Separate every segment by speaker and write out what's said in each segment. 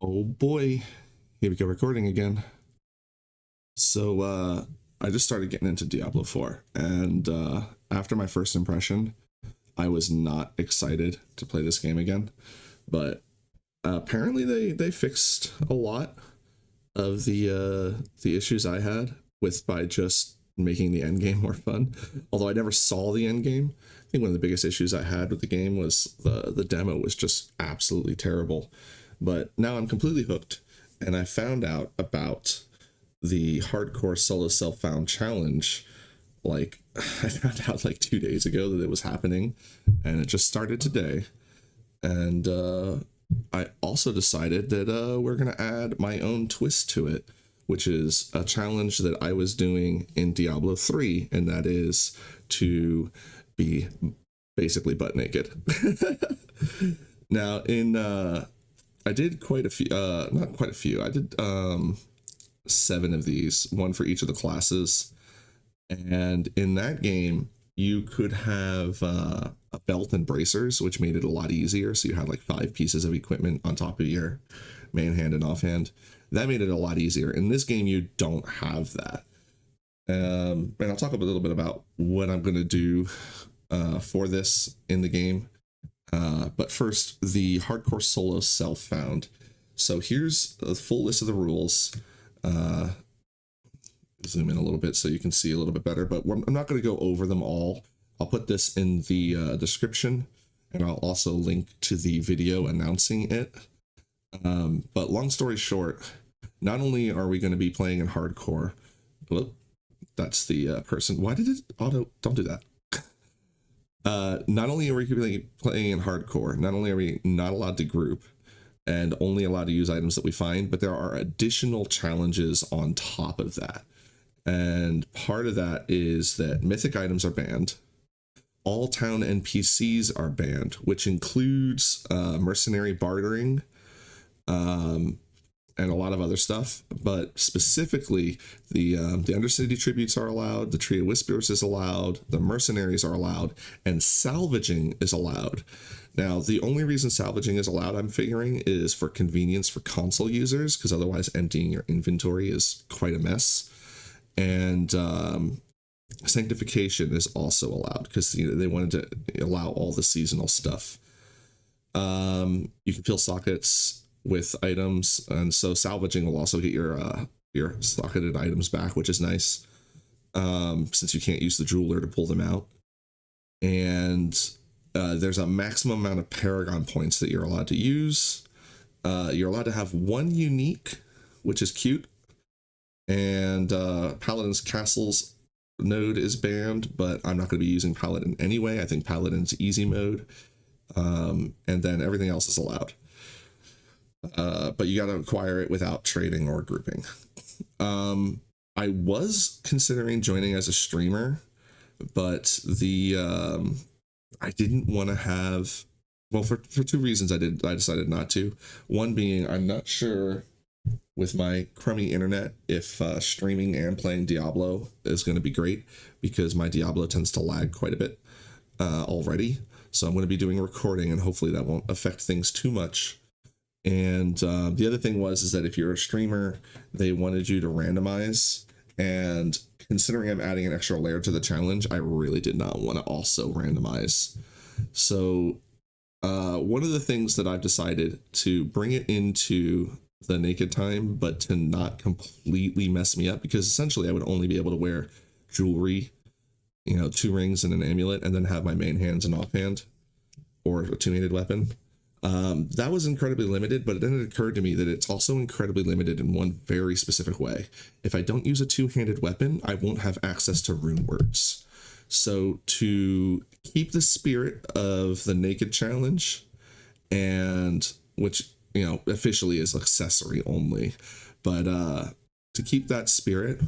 Speaker 1: Oh boy, here we go recording again. So I just started getting into Diablo 4, and after my first impression, I was not excited to play this game again. But apparently they fixed a lot of the issues I had with by just making the end game more fun. Although I never saw the end game. I think one of the biggest issues I had with the game was the demo was just absolutely terrible. But now I'm completely hooked, and I found out about the hardcore solo self-found challenge. Like, I found out like 2 days ago that it was happening, and it just started today. And I also decided that we're gonna add my own twist to it, which is a challenge that I was doing in Diablo 3, and that is to be basically butt naked. Now, in I did quite a few, not quite a few. I did 7 of these, one for each of the classes. And in that game, you could have a belt and bracers, which made it a lot easier. So you had like 5 pieces of equipment on top of your main hand and offhand. That made it a lot easier. In this game, you don't have that. And I'll talk a little bit about what I'm going to do for this in the game. But first, the hardcore solo self-found. So here's a full list of the rules. Zoom in a little bit so you can see a little bit better, but I'm not going to go over them all. I'll put this in the description, and I'll also link to the video announcing it. But long story short, not only are we going to be playing in hardcore, whoop, that's the person. Why did it auto? Don't do that. Not only are we playing in hardcore, not only are we not allowed to group and only allowed to use items that we find, but there are additional challenges on top of that. And part of that is that mythic items are banned. All town NPCs are banned, which includes mercenary bartering and a lot of other stuff. But specifically, the Undercity tributes are allowed, the Tree of Whispers is allowed, the mercenaries are allowed, and salvaging is allowed. Now, the only reason salvaging is allowed, I'm figuring, is for convenience for console users, because otherwise emptying your inventory is quite a mess. And sanctification is also allowed because they wanted to allow all the seasonal stuff. You can fill sockets with items, and so salvaging will also get your socketed items back, which is nice, since you can't use the jeweler to pull them out. And there's a maximum amount of paragon points that you're allowed to use. You're allowed to have 1 unique, which is cute. And Paladin's Castles node is banned, but I'm not going to be using Paladin anyway. I think Paladin's easy mode. And then everything else is allowed. But you got to acquire it without trading or grouping. I was considering joining as a streamer, but I didn't want to have, well, for 2 reasons I decided not to. One being, I'm not sure with my crummy internet if streaming and playing Diablo is going to be great, because my Diablo tends to lag quite a bit already. So I'm going to be doing recording, and hopefully that won't affect things too much. And the other thing is that if you're a streamer, they wanted you to randomize, and considering I'm adding an extra layer to the challenge, I really did not want to also randomize. So one of the things that I've decided to bring it into the naked time, but to not completely mess me up, because essentially I would only be able to wear jewelry, 2 rings and an amulet, and then have my main hands and offhand, or a 2-handed weapon. That was incredibly limited, but then it occurred to me that it's also incredibly limited in one very specific way. If I don't use a 2-handed weapon, I won't have access to rune words. So to keep the spirit of the naked challenge, and which officially is accessory only, but to keep that spirit.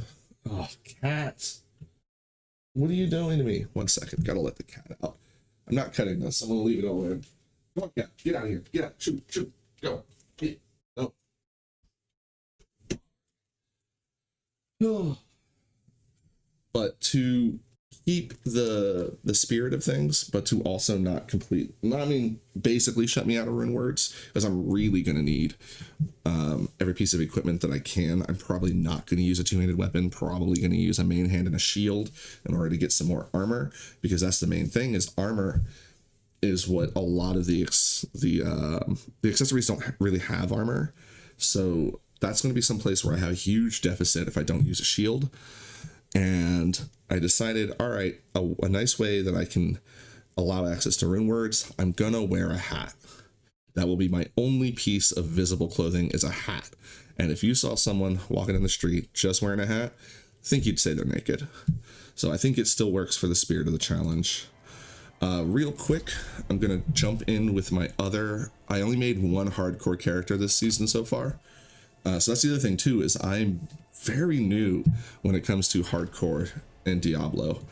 Speaker 1: Oh, cat, what are you doing to me? 1 second, gotta let the cat out. I'm not cutting this, I'm gonna leave it all in. Come on, cat, get out of here, get out, shoot, go, no. But to keep the spirit of things, but to also not complete, I mean, basically shut me out of rune words, because I'm really going to need every piece of equipment that I can. I'm probably not going to use a two-handed weapon, probably going to use a main hand and a shield in order to get some more armor, because that's the main thing, is armor is what a lot of the accessories don't really have armor. So that's going to be some place where I have a huge deficit if I don't use a shield. And I decided, all right, a nice way that I can allow access to rune words, I'm gonna wear a hat. That will be my only piece of visible clothing, is a hat. And if you saw someone walking in the street just wearing a hat, I think you'd say they're naked. So I think it still works for the spirit of the challenge. Real quick, I'm gonna jump in with my other, I only made one hardcore character this season so far. So that's the other thing too, is I'm very new when it comes to hardcore and Diablo.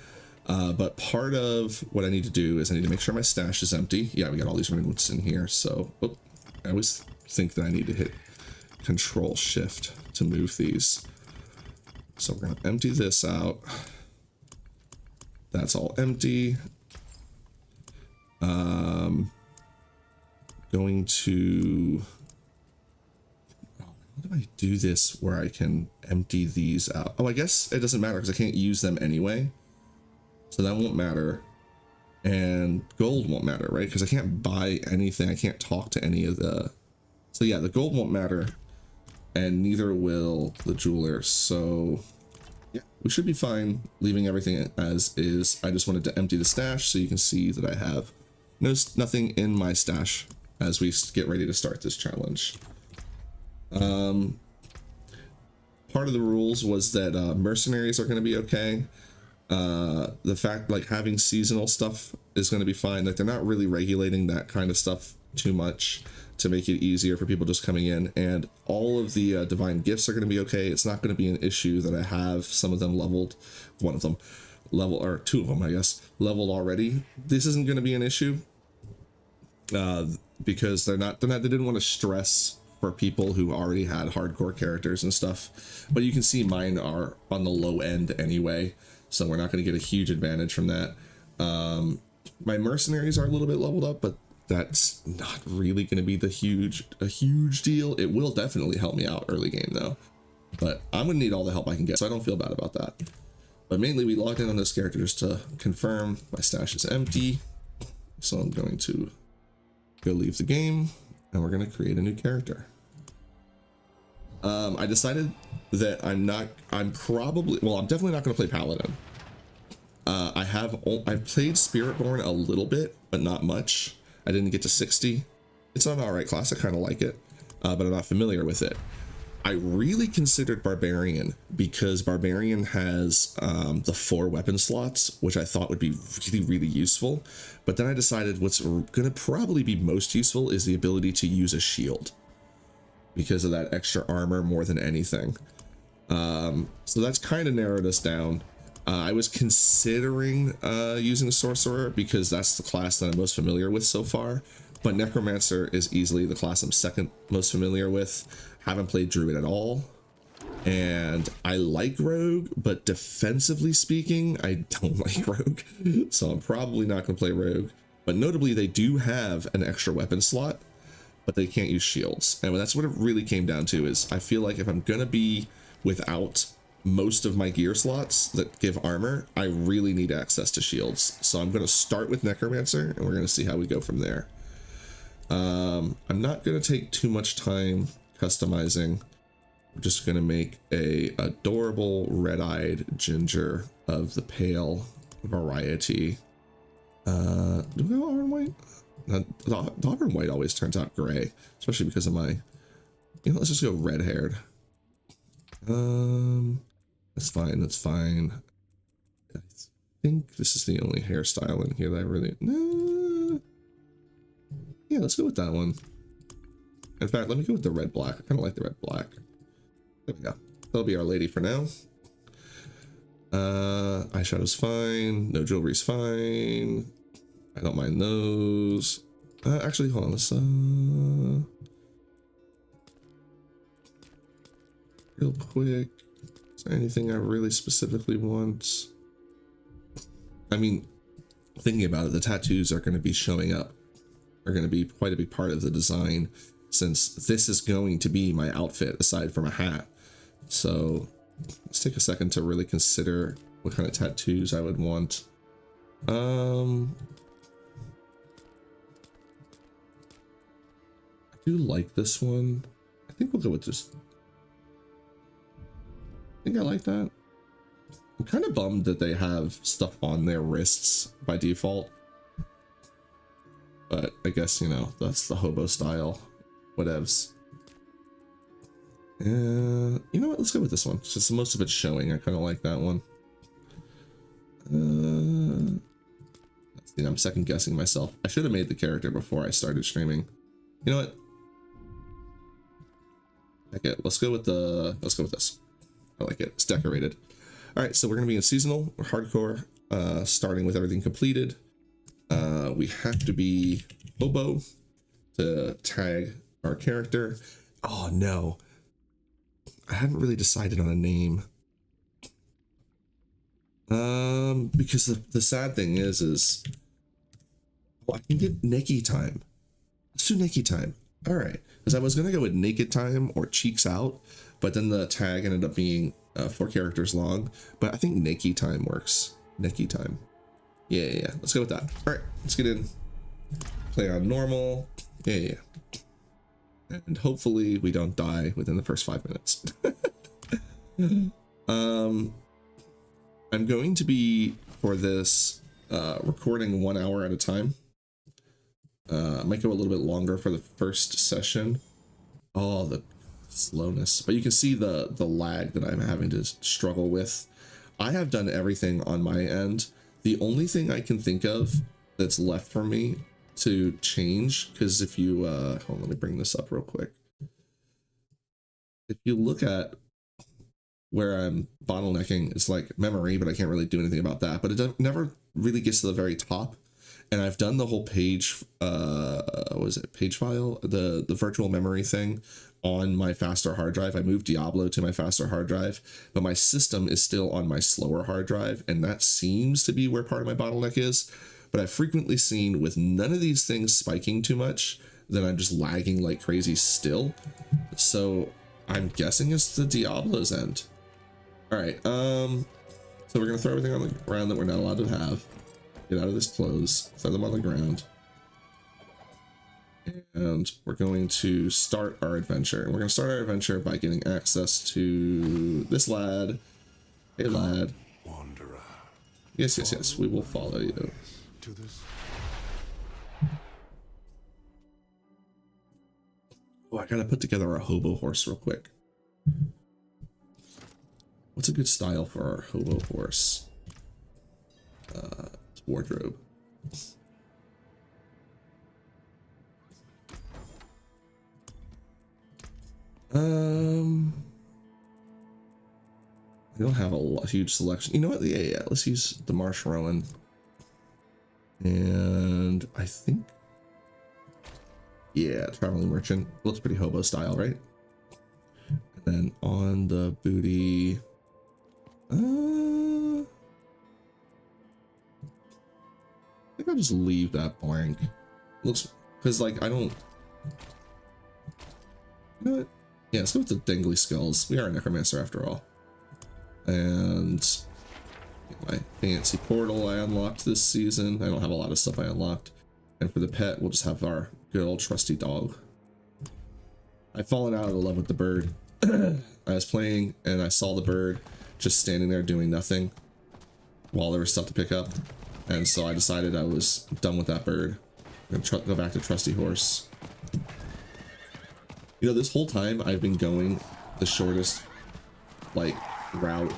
Speaker 1: But part of what I need to do is I need to make sure my stash is empty. Yeah, we got all these runes in here. So I always think that I need to hit Control Shift to move these. So we're gonna empty this out. That's all empty. Going to, how do I do this where I can empty these out? Oh, I guess it doesn't matter because I can't use them anyway. So that won't matter. And gold won't matter, right? Because I can't buy anything. I can't talk to any of the... So yeah, the gold won't matter. And neither will the jeweler. So yeah, we should be fine leaving everything as is. I just wanted to empty the stash so you can see that I have nothing in my stash as we get ready to start this challenge. Part of the rules was that mercenaries are going to be okay. The fact, like, having seasonal stuff is going to be fine. Like, they're not really regulating that kind of stuff too much to make it easier for people just coming in. And all of the divine gifts are going to be okay. It's not going to be an issue that I have some of them leveled, one of them level, or two of them, I guess, leveled already. This isn't going to be an issue because they didn't want to stress for people who already had hardcore characters and stuff. But you can see mine are on the low end anyway, so we're not going to get a huge advantage from that. My mercenaries are a little bit leveled up, but that's not really going to be a huge deal. It will definitely help me out early game though, but I'm going to need all the help I can get, so I don't feel bad about that. But mainly we logged in on this character just to confirm my stash is empty. So I'm going to go leave the game and we're going to create a new character. I decided that I'm definitely not going to play Paladin. I've played Spiritborn a little bit, but not much. I didn't get to 60. It's an alright class, I kind of like it, but I'm not familiar with it. I really considered Barbarian because Barbarian has the 4 weapon slots, which I thought would be really, really useful. But then I decided what's going to probably be most useful is the ability to use a shield because of that extra armor more than anything. So that's kind of narrowed us down. I was considering using a sorcerer because that's the class that I'm most familiar with so far. But Necromancer is easily the class I'm second most familiar with. Haven't played Druid at all. And I like Rogue, but defensively speaking, I don't like Rogue. So I'm probably not going to play Rogue. But notably, they do have an extra weapon slot, but they can't use shields. And that's what it really came down to, is I feel like if I'm going to be without most of my gear slots that give armor, I really need access to shields. So I'm going to start with Necromancer, and we're going to see how we go from there. I'm not going to take too much time customizing. We're just going to make a adorable red-eyed ginger of the pale variety. Do we go auburn white? The auburn white always turns out gray, especially because of my, let's just go red-haired. That's fine, that's fine. I think this is the only hairstyle in here that I really, yeah, let's go with that one. In fact, let me go with the red black. I kind of like the red black. There we go. That'll be our lady for now. Eyeshadow's fine. No jewelry's fine. I don't mind those. Actually, hold on. Let's real quick. Is there anything I really specifically want? I mean, thinking about it, the tattoos are going to be showing up, are going to be quite a big part of the design, since this is going to be my outfit aside from a hat. So let's take a second to really consider what kind of tattoos I would want. I do like this one. I think we'll go with just, I think I like that. I'm kind of bummed that they have stuff on their wrists by default, but I guess, you know, that's the hobo style. Whatevs. You know what? Let's go with this one. Since most of it's showing, I kind of like that one. I'm second guessing myself. I should have made the character before I started streaming. You know what? Okay, let's go with this. I like it. It's decorated. All right, so we're gonna be in seasonal or hardcore, starting with everything completed. We have to be hobo to tag our character. Oh no, I hadn't really decided on a name. Because the sad thing is well, I can get Nikki time. Let's do Nikki time. All right, because I was gonna go with naked time or cheeks out, but then the tag ended up being 4 characters long. But I think Nikki time works. Nikki time. Yeah. Let's go with that. All right, let's get in. Play on normal. Yeah. And hopefully we don't die within the first 5 minutes. I'm going to be, for this, recording 1 hour at a time. I might go a little bit longer for the first session. Oh, the slowness. But you can see the lag that I'm having to struggle with. I have done everything on my end. The only thing I can think of that's left for me to change, because if you, hold on, let me bring this up real quick. If you look at where I'm bottlenecking, it's like memory, but I can't really do anything about that. But it never really gets to the very top. And I've done the whole page, what is it, page file, the virtual memory thing on my faster hard drive. I moved Diablo to my faster hard drive, but my system is still on my slower hard drive, and that seems to be where part of my bottleneck is. But I've frequently seen, with none of these things spiking too much, that I'm just lagging like crazy still. So I'm guessing it's the Diablo's end. All right, so we're gonna throw everything on the ground that we're not allowed to have. Get out of this clothes, throw them on the ground. And we're going to start our adventure. And we're gonna start our adventure by getting access to this lad. Hey lad. Wanderer. Yes, we will follow you. To this. Oh, I gotta put together a hobo horse real quick. What's a good style for our hobo horse? Wardrobe. I don't have a huge selection. You know what? Yeah. Let's use the Marsh Rowan. And I think, yeah, Traveling Merchant looks pretty hobo style, right? And then on the booty, I think I'll just leave that blank. Looks, because like I don't, you know what? Yeah, let's go with the dangly skulls. We are a necromancer after all. And my fancy portal I unlocked this season. I don't have a lot of stuff I unlocked. And for the pet, we'll just have our good old trusty dog. I've fallen out of love with the bird. I was playing and I saw the bird just standing there doing nothing while there was stuff to pick up. And so I decided I was done with that bird. I'm gonna go back to trusty horse. You know, this whole time I've been going the shortest, like, route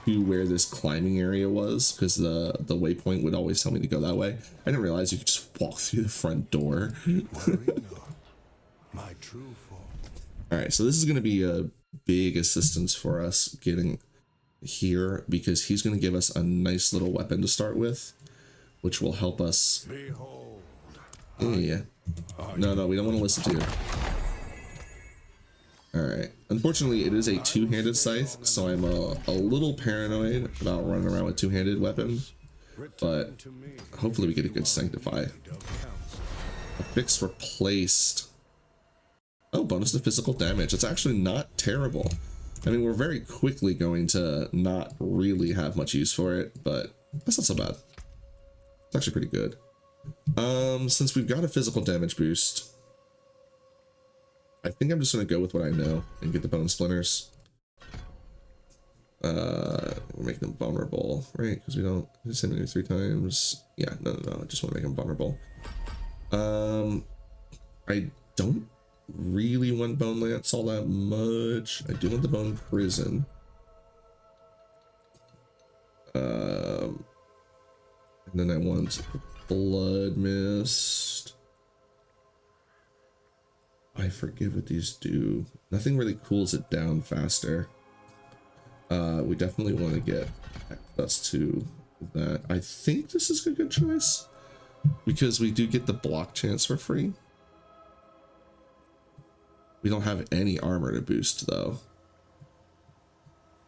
Speaker 1: to where this climbing area was, because the waypoint would always tell me to go that way. I didn't realize you could just walk through the front door. My true fault. All right, so this is going to be a big assistance for us getting here, because he's going to give us a nice little weapon to start with, which will help us. Behold. Yeah. No, we don't want to listen to you. Alright, unfortunately it is a two-handed scythe, so I'm a little paranoid about running around with two-handed weapons. but hopefully we get a good Sanctify. Affix replaced. Oh, bonus to physical damage. It's actually not terrible. I mean, we're very quickly going to not really have much use for it, but that's not so bad. It's actually pretty good. Since we've got a physical damage boost, I think I'm just going to go with what I know and get the bone splinters. We'll make them vulnerable, right? Because we don't hit him 3 times. Yeah, no. I just want to make them vulnerable. I don't really want Bone Lance all that much. I do want the Bone Prison. And then I want Blood Mist. I forget what these do. Nothing really cools it down faster. We definitely want to get access to that. I think this is a good choice because we do get the block chance for free. We don't have any armor to boost though.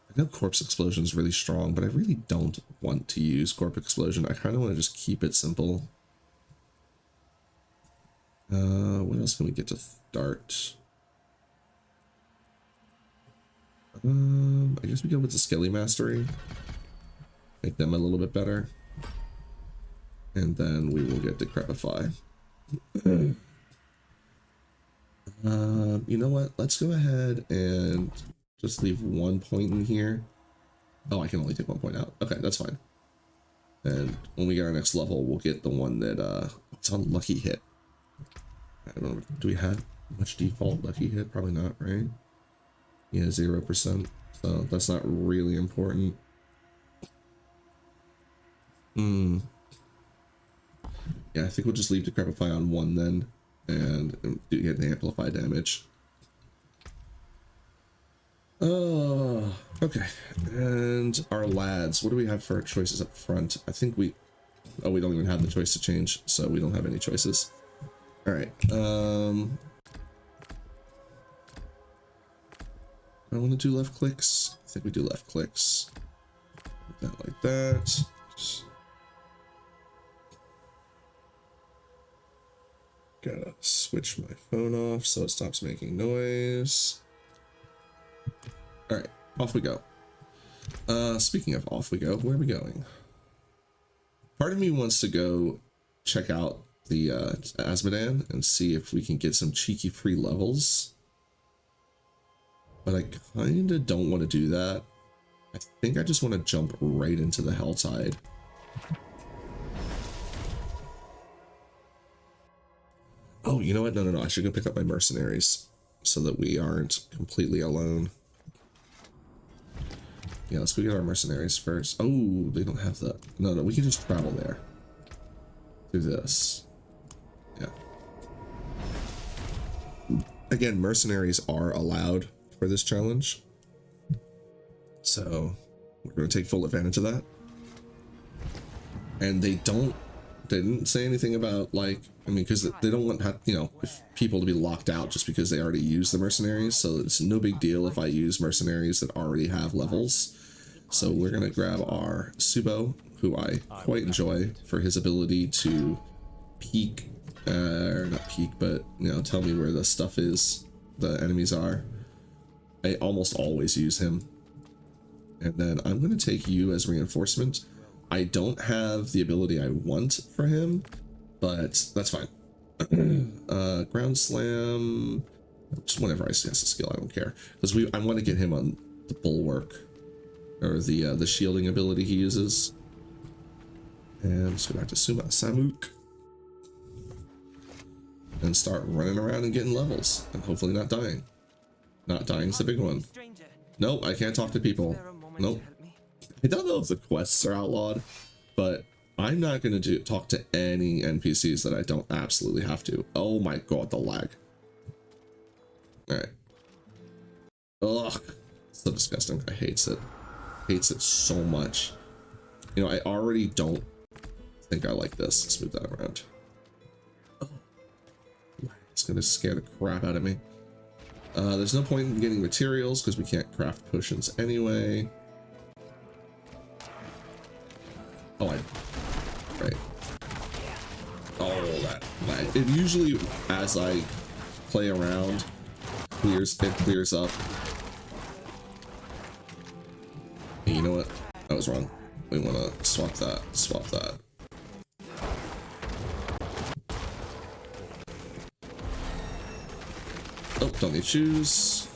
Speaker 1: I know Corpse Explosion is really strong, but I really don't want to use Corpse Explosion. I kind of want to just keep it simple. What else can we get to start? I guess we go with the Skelly Mastery. Make them a little bit better. And then we will get Decrepify. You know what? Let's go ahead and just leave 1 point in here. Oh, I can only take 1 point out. Okay, that's fine. And when we get our next level, we'll get the one that it's on Lucky Hit. I don't know. Do we have much default Lucky Hit? Probably not, right? Yeah, 0%. So that's not really important. Yeah, I think we'll just leave Decrepify on 1 then, and do get an amplify damage. Oh, okay. And our lads, what do we have for choices up front? I think we don't even have the choice to change, so we don't have any choices. All right. I want to do left clicks. I think we do left clicks. Like that. Gotta switch my phone off so it stops making noise. All right, off we go. Speaking of off we go, where are we going? Part of me wants to go check out the Azmodan and see if we can get some cheeky free levels. But I kind of don't want to do that. I think I just want to jump right into the Helltide. Oh, you know what? No. I should go pick up my mercenaries so that we aren't completely alone. Yeah, let's go get our mercenaries first. Oh, they don't have the... No, we can just travel there. Do this. Yeah. Again, mercenaries are allowed for this challenge. So, we're going to take full advantage of that. And they didn't say anything about, like, I mean, because they don't want, you know, people to be locked out just because they already use the mercenaries. So it's no big deal if I use mercenaries that already have levels. So we're going to grab our Subo, who I quite enjoy for his ability to peek, or not peek, but, you know, tell me where the stuff is, the enemies are. I almost always use him. And then I'm going to take you as reinforcement. I don't have the ability I want for him, but that's fine. Ground slam, just whenever I cast a skill, I don't care, because I want to get him on the bulwark, or the shielding ability he uses. And let's go back to Samuk and start running around and getting levels, and hopefully not dying. Not dying is the big one. Nope, I can't talk to people. Nope. I don't know if the quests are outlawed, but I'm not going to talk to any NPCs that I don't absolutely have to. Oh my god, the lag. Alright. Ugh. So disgusting. I hate it. Hates it so much. You know, I already don't think I like this. Let's move that around. Oh. It's going to scare the crap out of me. There's no point in getting materials because we can't craft potions anyway. Oh, Right. Oh, that lag. It usually, as I play around, it clears up. And you know what? I was wrong. We want to swap that. Swap that. Oh, don't need shoes.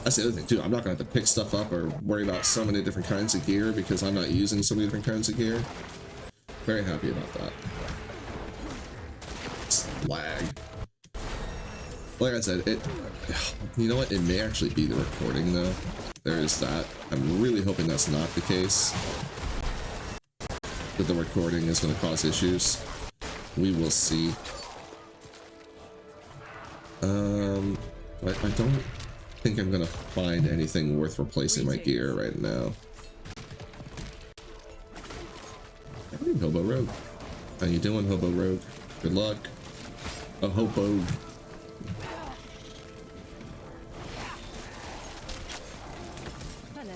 Speaker 1: That's the other thing too. I'm not gonna have to pick stuff up or worry about so many different kinds of gear because I'm not using so many different kinds of gear. Very happy about that. It's lag. Like I said, you know what? It may actually be the recording though. There is that. I'm really hoping that's not the case. That the recording is going to cause issues. We will see. I don't think I'm gonna find anything worth replacing my gear right now. Hey, Hobo Rogue. How you doing, Hobo Rogue? Good luck. A Hobo.
Speaker 2: Hello.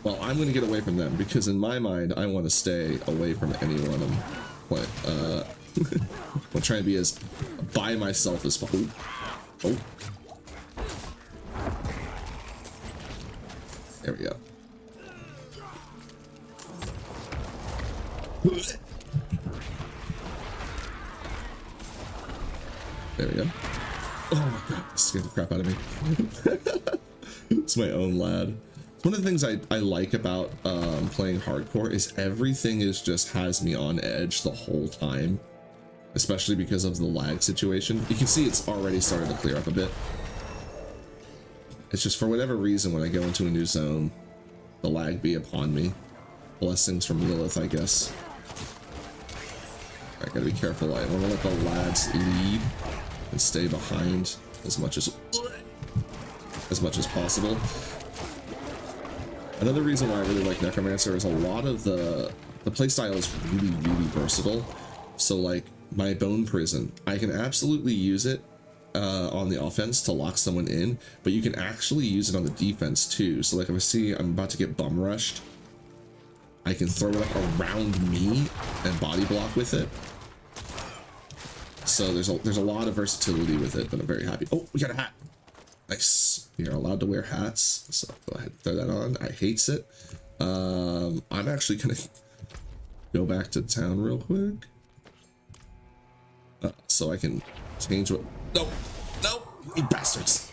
Speaker 1: Well, I'm gonna get away from them because in my mind, I want to stay away from anyone. I'm trying to be as by myself as possible. Oh. There we go. There we go. Oh my god, this scared the crap out of me. It's my own lad. One of the things I like about playing hardcore is everything has me on edge the whole time. Especially because of the lag situation. You can see it's already started to clear up a bit. It's just for whatever reason when I go into a new zone, the lag be upon me. Blessings from Lilith, I guess. I gotta be careful. I want to let the lads lead and stay behind as much as possible. Another reason why I really like Necromancer is a lot of the playstyle is really, really versatile. So like my Bone Prison, I can absolutely use it on the offense to lock someone in, but you can actually use it on the defense too. So like if I see I'm about to get bum rushed, I can throw it up around me and body block with it. So there's a lot of versatility with it that I'm very happy. Oh, we got a hat. Nice. You're allowed to wear hats, so go ahead and throw that on. I hates it. I'm actually gonna go back to town real quick. So I can change what... No! No! You bastards!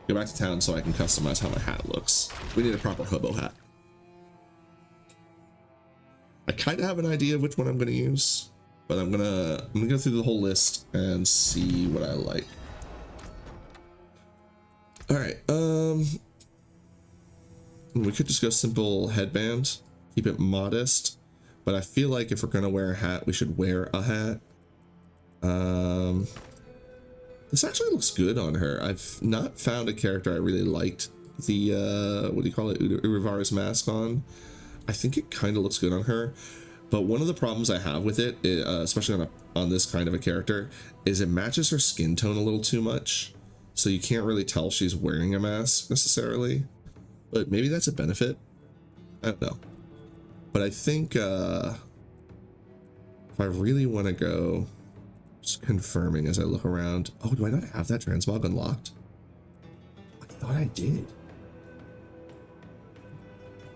Speaker 1: Go back to town so I can customize how my hat looks. We need a proper hobo hat. I kind of have an idea of which one I'm going to use, but I'm gonna go through the whole list and see what I like. All right, we could just go simple headband, keep it modest. But I feel like if we're gonna wear a hat, we should wear a hat. This actually looks good on her. I've not found a character I really liked the what do you call it, Urivara's mask on. I think it kind of looks good on her. But one of the problems I have with it, especially on this kind of a character, is it matches her skin tone a little too much. So you can't really tell she's wearing a mask necessarily. But maybe that's a benefit. I don't know. But I think if I really want to go, just confirming as I look around. Oh, do I not have that transmog unlocked? I thought I did.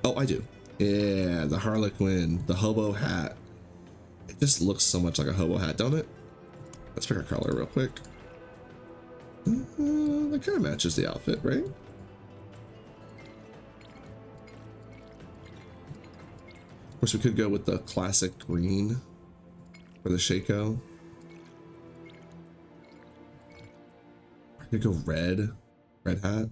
Speaker 1: Oh, I do. Yeah, the Harlequin, the hobo hat. It just looks so much like a hobo hat, don't it? Let's pick our color real quick. That kind of matches the outfit, right? Of course, we could go with the classic green for the Shaco. I could go red hat.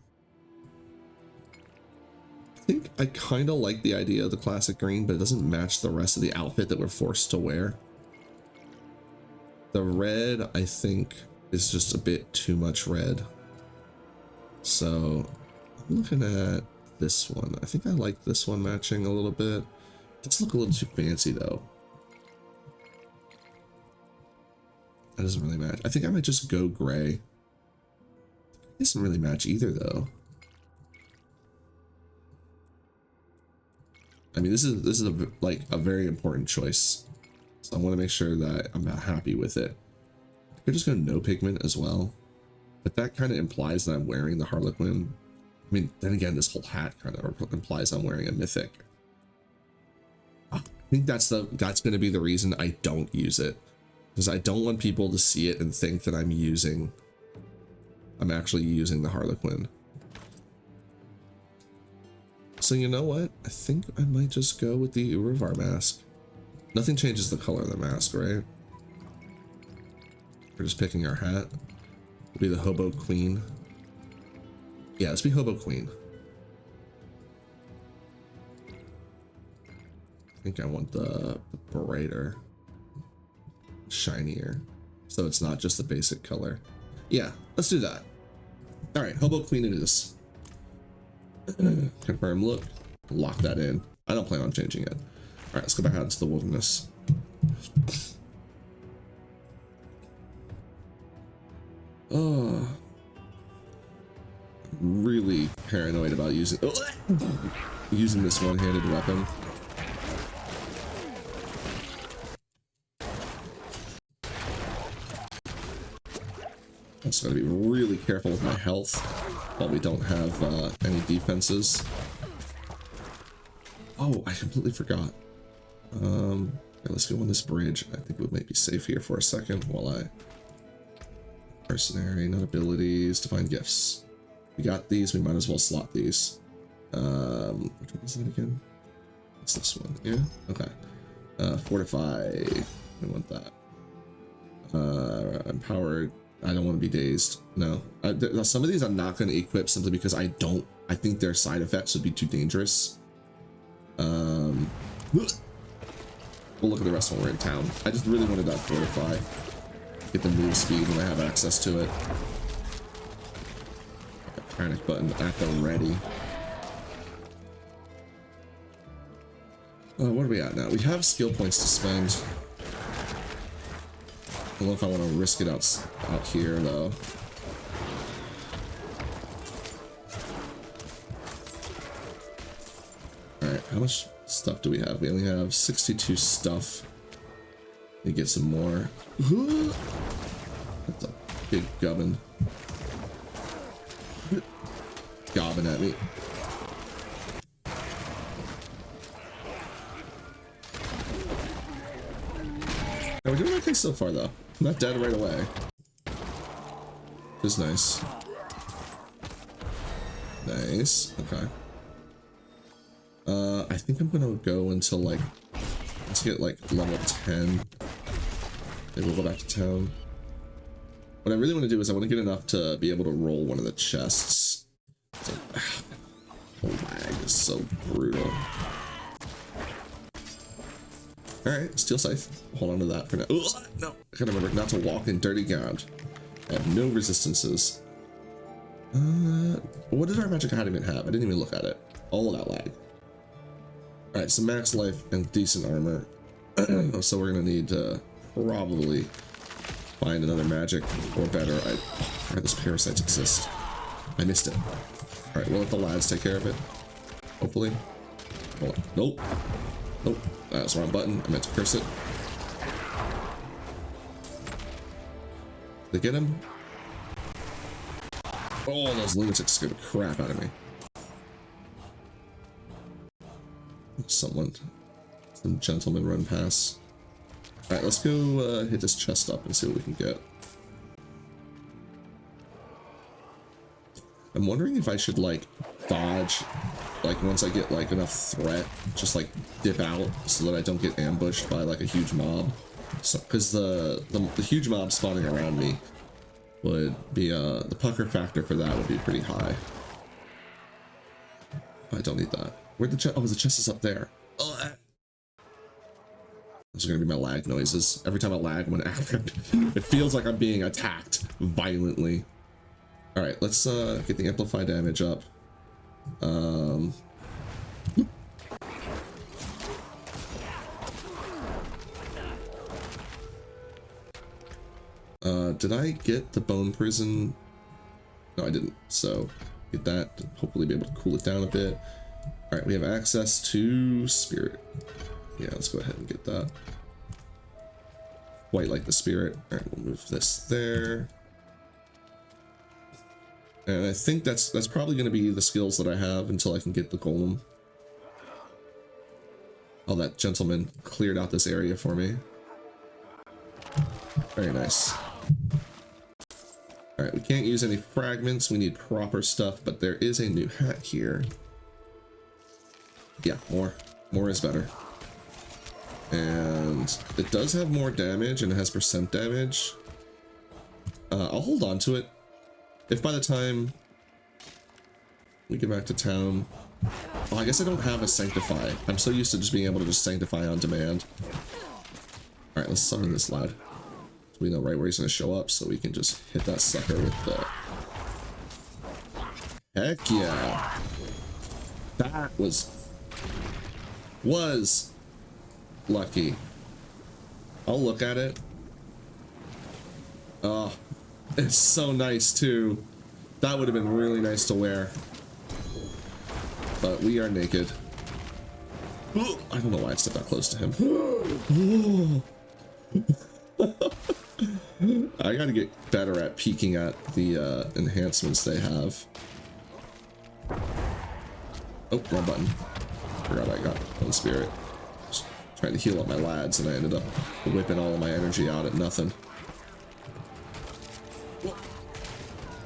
Speaker 1: I think I kind of like the idea of the classic green, but it doesn't match the rest of the outfit that we're forced to wear. The red, I think, is just a bit too much red. So I'm looking at this one. I think I like this one matching a little bit. It does look a little too fancy though. That doesn't really match. I think I might just go gray. It doesn't really match either though. I mean, this is like a very important choice. So I want to make sure that I'm not happy with it. I could just go no pigment as well. But that kind of implies that I'm wearing the Harlequin. I mean, then again, this whole hat kind of implies I'm wearing a mythic. I think that's going to be the reason I don't use it. Because I don't want people to see it and think that I'm actually using the Harlequin. So you know what? I think I might just go with the Urivar mask. Nothing changes the color of the mask, right? We're just picking our hat. We'll be the Hobo Queen. Yeah, let's be Hobo Queen. I think I want the brighter, shinier, so it's not just the basic color. Yeah, let's do that. All right, Hobo Queen it is. Confirm look, lock that in. I don't plan on changing it. All right, let's go back out into the wilderness. Oh, really paranoid about using this one-handed weapon. I'm just gotta be really careful with my health while we don't have any defenses. Oh, I completely forgot. Okay, let's go on this bridge. I think we might be safe here for a second while I... Mercenary, not abilities, to find gifts. We got these, we might as well slot these. Which one is that again? It's this one, yeah? Okay. Fortify, we want that. Empowered, I don't want to be dazed, no. Some of these I'm not going to equip simply because I think their side effects would be too dangerous. We'll look at the rest when we're in town. I just really wanted that fortify. Get the move speed when I have access to it. Panic button at the ready. What are we at now? We have skill points to spend. I don't know if I want to risk it out here though. Alright, how much stuff do we have? We only have 62 stuff. We get some more. That's a big gubbin. Gobbing at me. We're doing okay so far though. Not dead right away. Which is nice. Nice. Okay. I think I'm gonna go until like, let's get like level 10. Maybe we'll go back to town. What I really want to do is I want to get enough to be able to roll one of the chests. So, oh lag is so brutal. Alright, steel scythe. Hold on to that for now. Ugh, no, I gotta remember not to walk in dirty ground. I have no resistances. What did our magic hat even have? I didn't even look at it. All of that lag. Alright, so max life and decent armor. So we're gonna need to probably find another magic or better. I forgot this parasites exist. I missed it. Alright, we'll let the lads take care of it. Hopefully. Hold on. Nope. Nope. That's the wrong button. I meant to curse it. Did they get him? Oh, those lunatics scared the crap out of me. Some gentleman run past. Alright, let's go hit this chest up and see what we can get. I'm wondering if I should like dodge, like once I get like enough threat, just like dip out so that I don't get ambushed by like a huge mob. So, because the huge mob spawning around me would be the pucker factor for that would be pretty high. I don't need that. Where'd the chest? Oh, the chest is up there. Oh, those are gonna be my lag noises. Every time I lag, it feels like I'm being attacked violently. All right, let's get the amplify damage up. Did I get the bone prison? No, I didn't. So get that. Hopefully, be able to cool it down a bit. All right, we have access to spirit. Yeah, let's go ahead and get that. Quite like the spirit. All right, we'll move this there. And I think that's probably going to be the skills that I have until I can get the golem. Oh, that gentleman cleared out this area for me. Very nice. All right, we can't use any fragments. We need proper stuff, but there is a new hat here. Yeah, more is better. And it does have more damage and it has percent damage. I'll hold on to it. If by the time we get back to town, well, I guess I don't have a sanctify. I'm so used to just being able to just sanctify on demand. All right, let's summon this lad. So we know right where he's gonna show up, so we can just hit that sucker with the. Heck yeah! That was lucky. I'll look at it. Oh, it's so nice too. That would have been really nice to wear. But we are naked. I don't know why I stepped that close to him. I gotta get better at peeking at the enhancements they have. Oh, wrong button. Forgot I got one spirit. Just trying to heal up my lads, and I ended up whipping all of my energy out at nothing.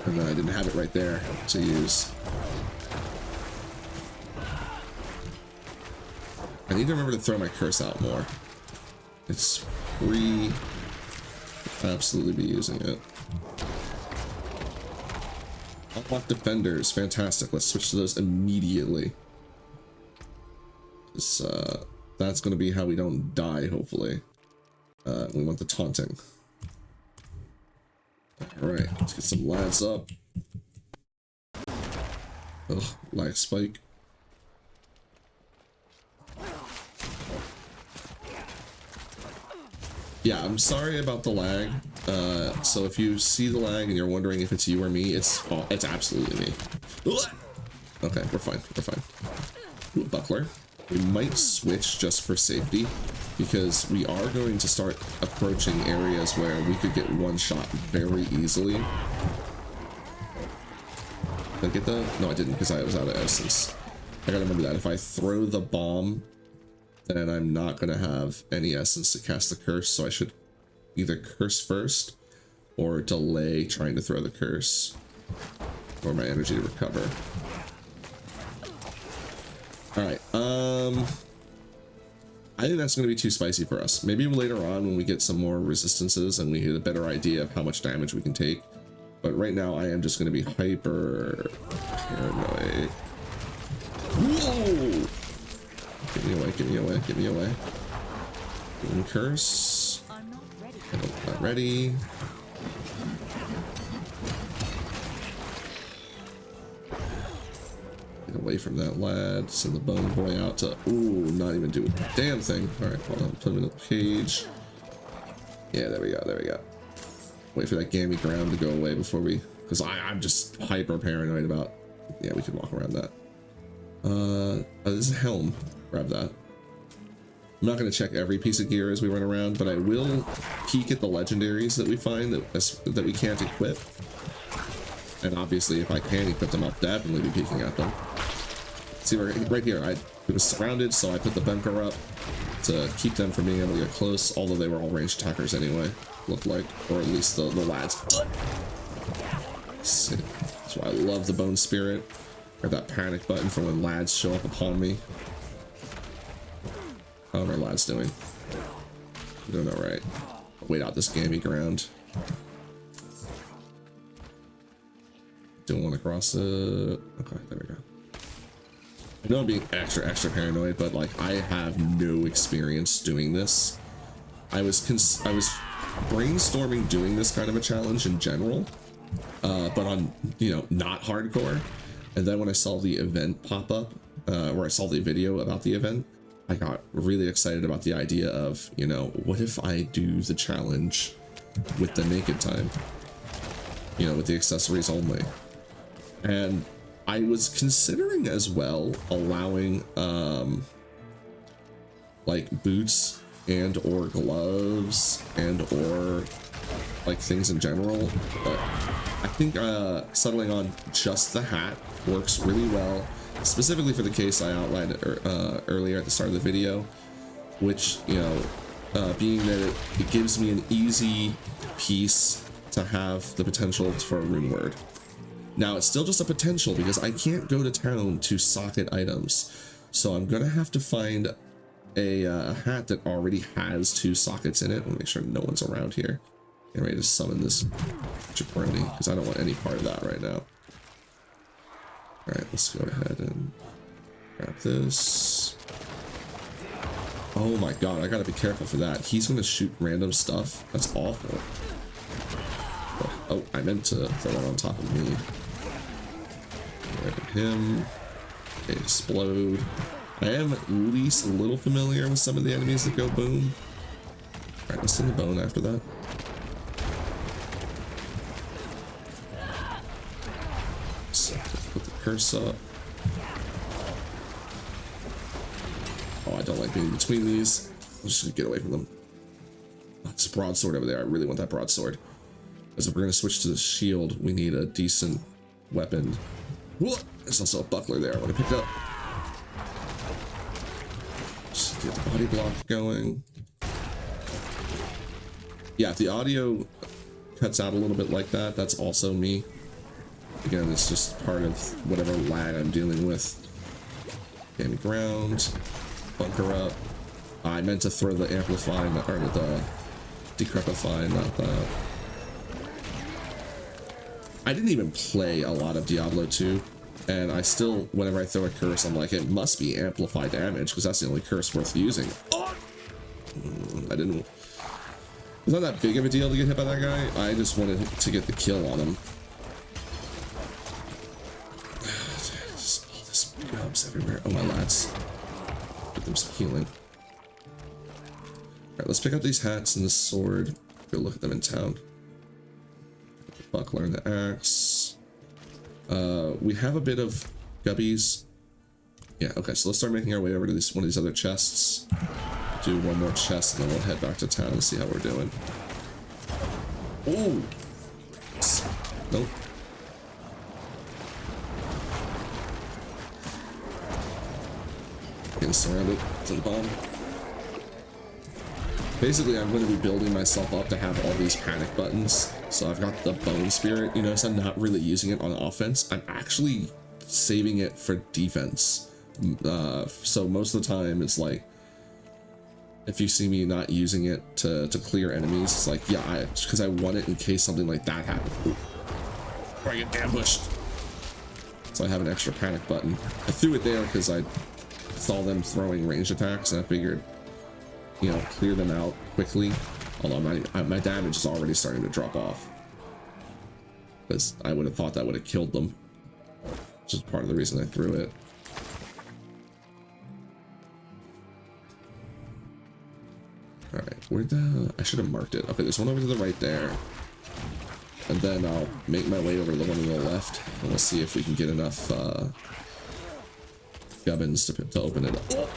Speaker 1: And then I didn't have it right there to use. I need to remember to throw my curse out more. It's free. Absolutely be using it. Unlock defenders. Fantastic. Let's switch to those immediately. That's going to be how we don't die, hopefully. We want the taunting. Alright, let's get some lads up. Ugh, lag spike. Yeah, I'm sorry about the lag. So if you see the lag and you're wondering if it's you or me, it's absolutely me. Okay, we're fine. We're fine. Ooh, buckler. We might switch just for safety, because we are going to start approaching areas where we could get one shot very easily. Did I get that? No, I didn't, because I was out of essence. I gotta remember that if I throw the bomb, then I'm not gonna have any essence to cast the curse, so I should either curse first or delay trying to throw the curse for my energy to recover. All right, I think that's going to be too spicy for us. Maybe later on when we get some more resistances and we get a better idea of how much damage we can take. But right now I am just going to be hyper paranoid. Whoa! Get me away, get me away, get me away. Boom curse. I'm not ready. Get away from that lad. Send the bone boy out to. Ooh, not even do a damn thing. Alright, hold on. Put him in the cage. Yeah, there we go, there we go. Wait for that gammy ground to go away before we. Because I'm just hyper paranoid about. Yeah, we can walk around that. This is a helm. Grab that. I'm not going to check every piece of gear as we run around, but I will peek at the legendaries that we find that we can't equip. And obviously, if I can equip them, I'll definitely be peeking at them. See, right here, it was surrounded, so I put the bunker up to keep them from being able to get close, although they were all ranged attackers anyway, looked like, or at least the lads. See, that's why I love the bone spirit, or that panic button for when lads show up upon me. How are our lads doing? Doing all right. Wait out this gammy ground. Don't want to cross it. Okay, there we go. I know I'm being extra paranoid, but like I have no experience doing this. I was brainstorming doing this kind of a challenge in general, but on, you know, not hardcore. And then when I saw the event pop up, or I saw the video about the event, I got really excited about the idea of, you know, what if I do the challenge with the naked time, you know, with the accessories only. And I was considering as well allowing like boots and or gloves and or like things in general, but I think settling on just the hat works really well, specifically for the case I outlined earlier at the start of the video, which, you know, being that it gives me an easy piece to have the potential for a rune word. Now it's still just a potential because I can't go to town to socket items, so I'm gonna have to find a hat that already has 2 sockets in it. Let me make sure no one's around here. Get ready to summon this jabroni because I don't want any part of that right now. Alright, let's go ahead and grab this. Oh my god, I gotta be careful for that. He's gonna shoot random stuff. That's awful. Oh, I meant to throw it on top of me. Grab him. Explode. I am at least a little familiar with some of the enemies that go boom. Alright, let's send the bone after that. So, put the curse up. Oh, I don't like being between these. I'm just gonna get away from them. That's a broadsword over there. I really want that broadsword. Because if we're gonna switch to the shield, we need a decent weapon. Whoa! There's also a buckler there I want to pick up. Just get the body block going. Yeah, if the audio cuts out a little bit like that, that's also me. Again, it's just part of whatever lag I'm dealing with. Gain ground. Bunker up. I meant to throw the amplifying, or the decrepifying, not that. I didn't even play a lot of Diablo 2, and I still, whenever I throw a curse, I'm like, it must be amplified damage, because that's the only curse worth using. Oh! I didn't... It's not that big of a deal to get hit by that guy. I just wanted to get the kill on him. Just all this grubs everywhere. Oh, my lads. Get them some healing. Alright, let's pick up these hats and this sword. Go look at them in town. Buckler and the axe. We have a bit of gubbies. Yeah, okay, so let's start making our way over to one of these other chests. Do one more chest and then we'll head back to town and see how we're doing. Oh! Nope. Getting surrounded to the bomb. Basically, I'm going to be building myself up to have all these panic buttons. So I've got the bone spirit. You notice I'm not really using it on offense. I'm actually saving it for defense. So most of the time, it's like, if you see me not using it to clear enemies, it's like, yeah, because I want it in case something like that happens. Ooh. Or I get ambushed. So I have an extra panic button. I threw it there because I saw them throwing ranged attacks, and I figured, you know, clear them out quickly. Although my damage is already starting to drop off. Because I would have thought that would have killed them. Which is part of the reason I threw it. Alright, where'd the... I should have marked it. Okay, there's one over to the right there. And then I'll make my way over to the one on the left. And we'll see if we can get enough gubbins to open it up. Oh!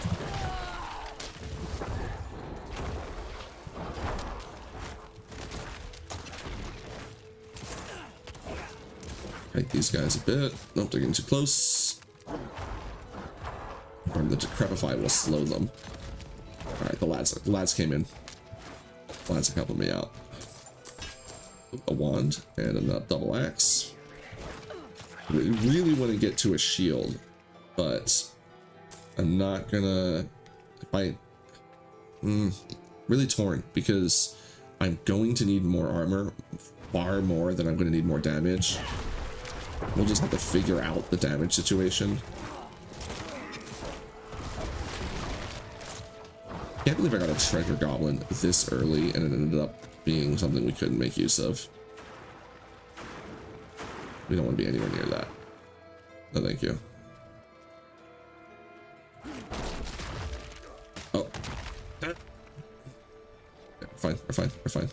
Speaker 1: Fight these guys a bit. Nope, they're getting too close. Or the decrepify will slow them. Alright, the lads came in. The lads are helping me out. A wand and a double axe. We really want to get to a shield, but I'm not gonna... really torn, because I'm going to need more armor, far more than I'm going to need more damage. We'll just have to figure out the damage situation. Can't believe I got a treasure goblin this early and it ended up being something we couldn't make use of. We don't want to be anywhere near that. No, thank you. Oh. Yeah, we're fine, we're fine, we're fine.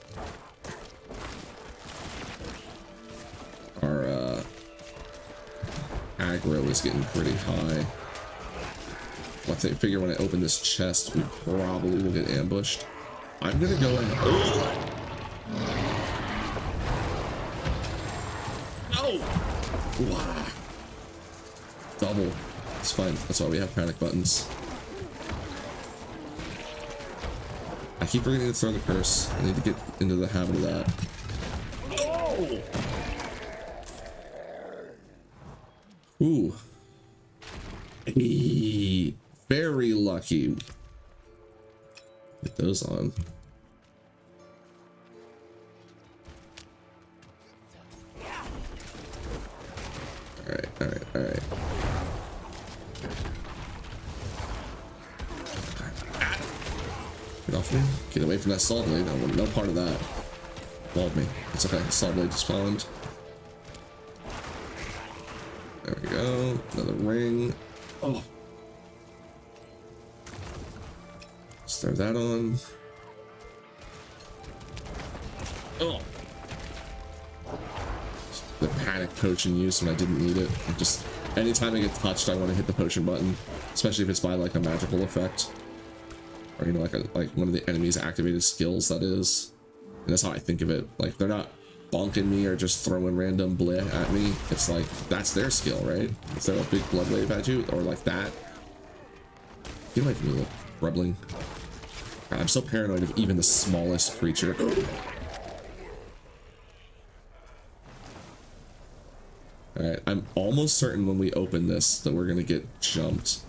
Speaker 1: Our aggro is getting pretty high. I figure when I open this chest, we probably will get ambushed. I'm gonna go ahead. Oh! Wow. Double. It's fine. That's why we have panic buttons. I keep forgetting to throw the curse. I need to get into the habit of that. Oh! Ooh. Hey, very lucky. Get those on. Alright, alright, alright. Get off me. Get away from that saw blade. I want no part of that. Walled me. It's okay. Saw blade just spawned. There we go. Another ring. Oh. Let's throw that on. Oh. The panic potion use when I didn't need it. Just anytime I get touched, I want to hit the potion button, especially if it's by like a magical effect, or you know, like one of the enemy's activated skills. That is, and that's how I think of it. Like they're not bonking me or just throwing random bleh at me. It's like that's their skill, right? If they're a big blood wave at you or like that. Get away from me, little rebling. God, I'm so paranoid of even the smallest creature. Alright, I'm almost certain when we open this that we're gonna get jumped.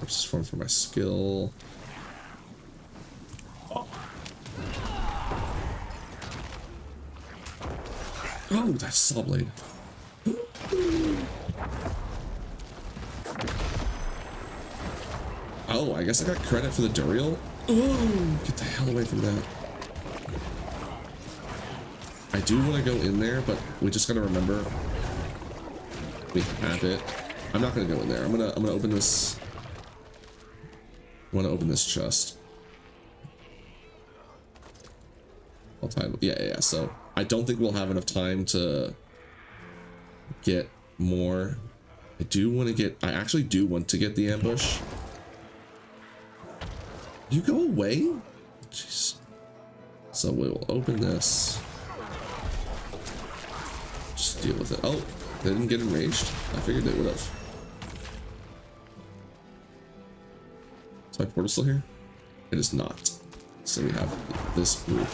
Speaker 1: Just form for my skill. Oh, that's saw blade. Oh, I guess I got credit for the Duriel. Oh, get the hell away from that. I do want to go in there, but we just gotta remember we have it. I'm not gonna go in there. I'm gonna open this. I want to open this chest. I'll time. Yeah. So I don't think we'll have enough time to get more. I do want to get. I actually do want to get the ambush. You go away. Jeez. So we will open this. Just deal with it. Oh, they didn't get enraged. I figured they would have. Is my portal still here? It is not. So we have this group.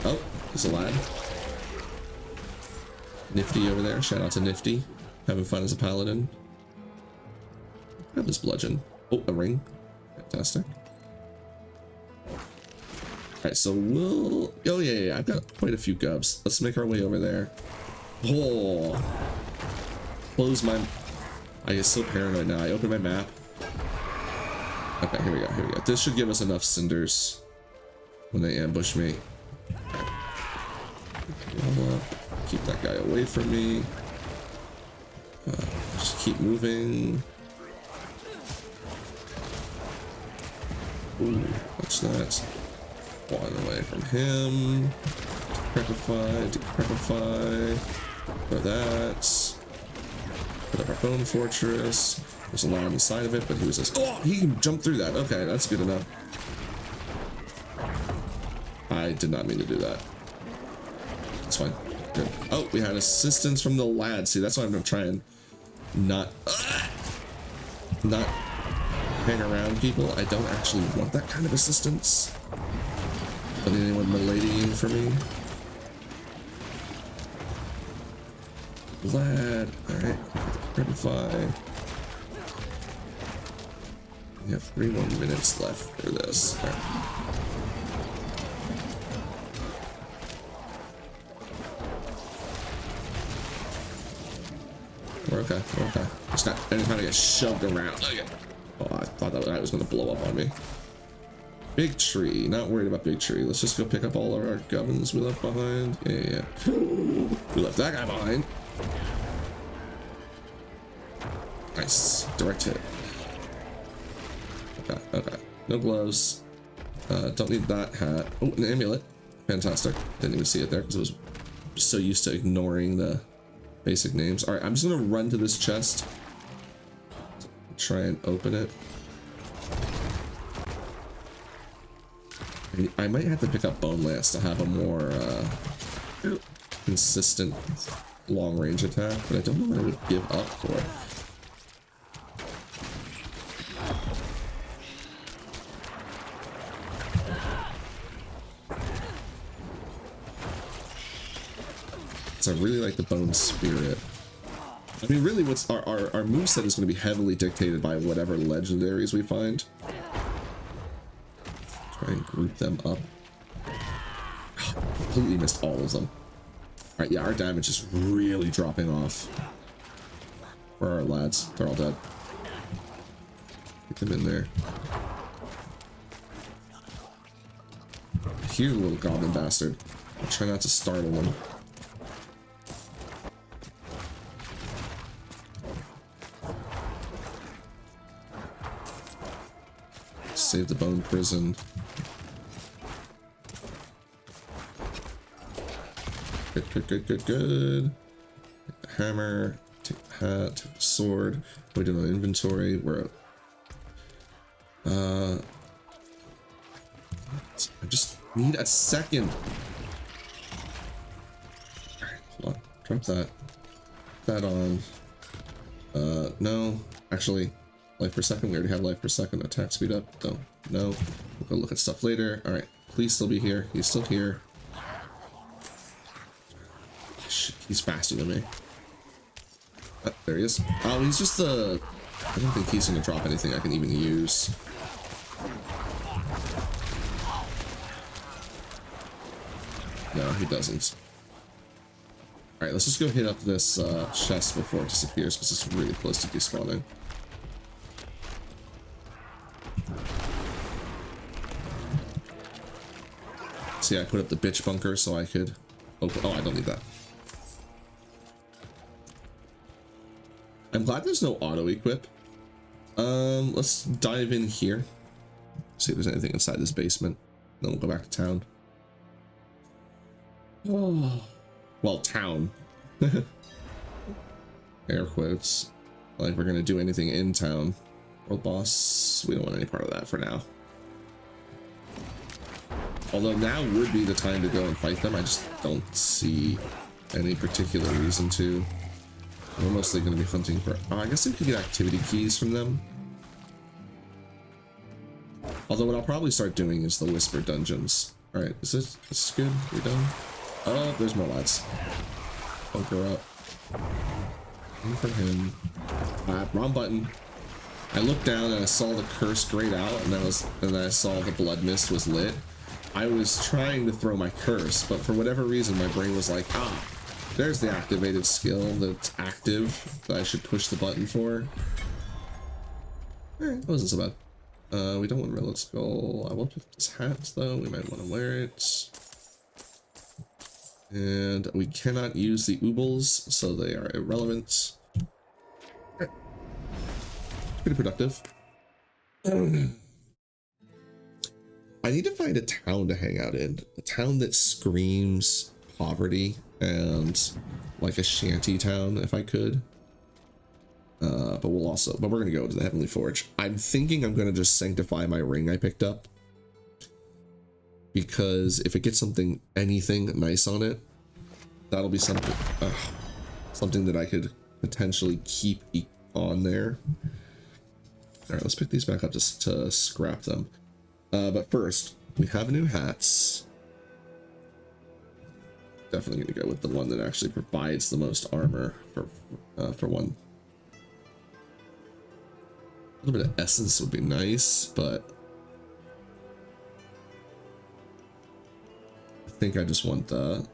Speaker 1: Oh, there's a lad. Nifty over there. Shout out to Nifty. Having fun as a paladin. Grab this bludgeon. Oh, a ring. Fantastic. Alright, so we'll... Oh, yeah. I've got quite a few gubs. Let's make our way over there. Oh. Close my... I get so paranoid now. I open my map. Okay, here we go. This should give us enough cinders when they ambush me. Keep that guy away from me. Just keep moving. Ooh, what's that? One away from him. Decrepify. Throw that. Put up our bone fortress. There's a lot on the side of it, but he was just... Oh, he can jump through that. Okay, that's good enough. I did not mean to do that. It's fine. Good. Oh, we had assistance from the lad. See, that's why I'm gonna try and not hang around people. I don't actually want that kind of assistance. But anyone miladying for me? Lad. Alright. Rectify. We have 3 more minutes left for this. All right. We're okay. It's not anytime I get shoved around. Okay. Oh, I thought that guy was going to blow up on me. Big tree. Not worried about big tree. Let's just go pick up all of our gubbins we left behind. Yeah. We left that guy behind. Nice. Direct hit. Okay. No gloves. Don't need that hat. Oh, an amulet. Fantastic. Didn't even see it there because it was just so used to ignoring the basic names. All right, I'm just gonna run to this chest, try and open it. I might have to pick up Bone Lance to have a more consistent long range attack, but I don't know what I would give up for it. So I really like the Bone Spirit. I mean, really, what's our moveset is going to be heavily dictated by whatever legendaries we find. Try and group them up. Completely missed all of them. Alright, yeah, our damage is really dropping off. Where are our lads? They're all dead. Get them in there. Here, little goblin bastard. I'll try not to startle them. Save the bone prison. Good. Take the hammer, take the hat, take the sword. We did an inventory. We're I just need a second. Alright, hold on. Drop that. That on. No. Actually, life per second. We already have life per second. Attack speed up. Don't. No. We'll go look at stuff later. Alright. Please still be here. He's still here. He's faster than me. Oh, there he is. Oh, he's just the... I don't think he's going to drop anything I can even use. No, he doesn't. Alright, let's just go hit up this chest before it disappears, because it's really close to despawning. See, I put up the bitch bunker so I could open... Oh, I don't need that. I'm glad there's no auto equip. Let's dive in here. See if there's anything inside this basement. Then we'll go back to town. Oh, well, town. Air quotes. Like we're gonna do anything in town. World boss. We don't want any part of that for now. Although now would be the time to go and fight them. I just don't see any particular reason to. We're mostly going to be hunting for... I guess we could get activity keys from them. Although what I'll probably start doing is the Whisper dungeons. Alright, is this good? We're done? Oh, there's more lads. Bunker up. In for him. Wrong button. I looked down and I saw the curse grayed out, and then I saw the blood mist was lit. I was trying to throw my curse, but for whatever reason my brain was like, ah, there's the activated skill that's active that I should push the button for. Alright, that wasn't so bad. We don't want Relic Skull. I will put this hat though, we might want to wear it. And we cannot use the oobles, so they are irrelevant. Okay. Pretty productive. I need to find a town to hang out in. A town that screams poverty and like a shanty town if I could. But we're gonna go to the Heavenly Forge. I'm thinking I'm gonna just sanctify my ring I picked up, because if it gets anything nice on it, that'll be something that I could potentially keep on there. All right, let's pick these back up just to scrap them. But first, we have new hats. Definitely gonna go with the one that actually provides the most armor for one. A little bit of essence would be nice, but I think I just want the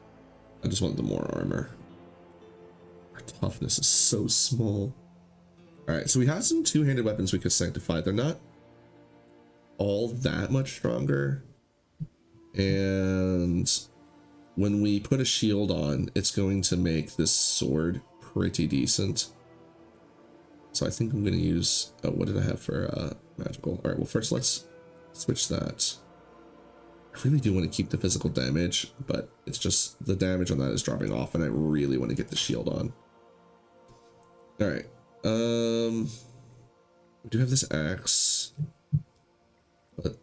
Speaker 1: more armor. Our toughness is so small. All right, so we have some two-handed weapons we could sanctify. They're not all that much stronger, and when we put a shield on, it's going to make this sword pretty decent. So I think I'm going to use... what did I have for magical? All right, well, first let's switch that. I really do want to keep the physical damage, but it's just the damage on that is dropping off, and I really want to get the shield on. All right. We do have this axe, but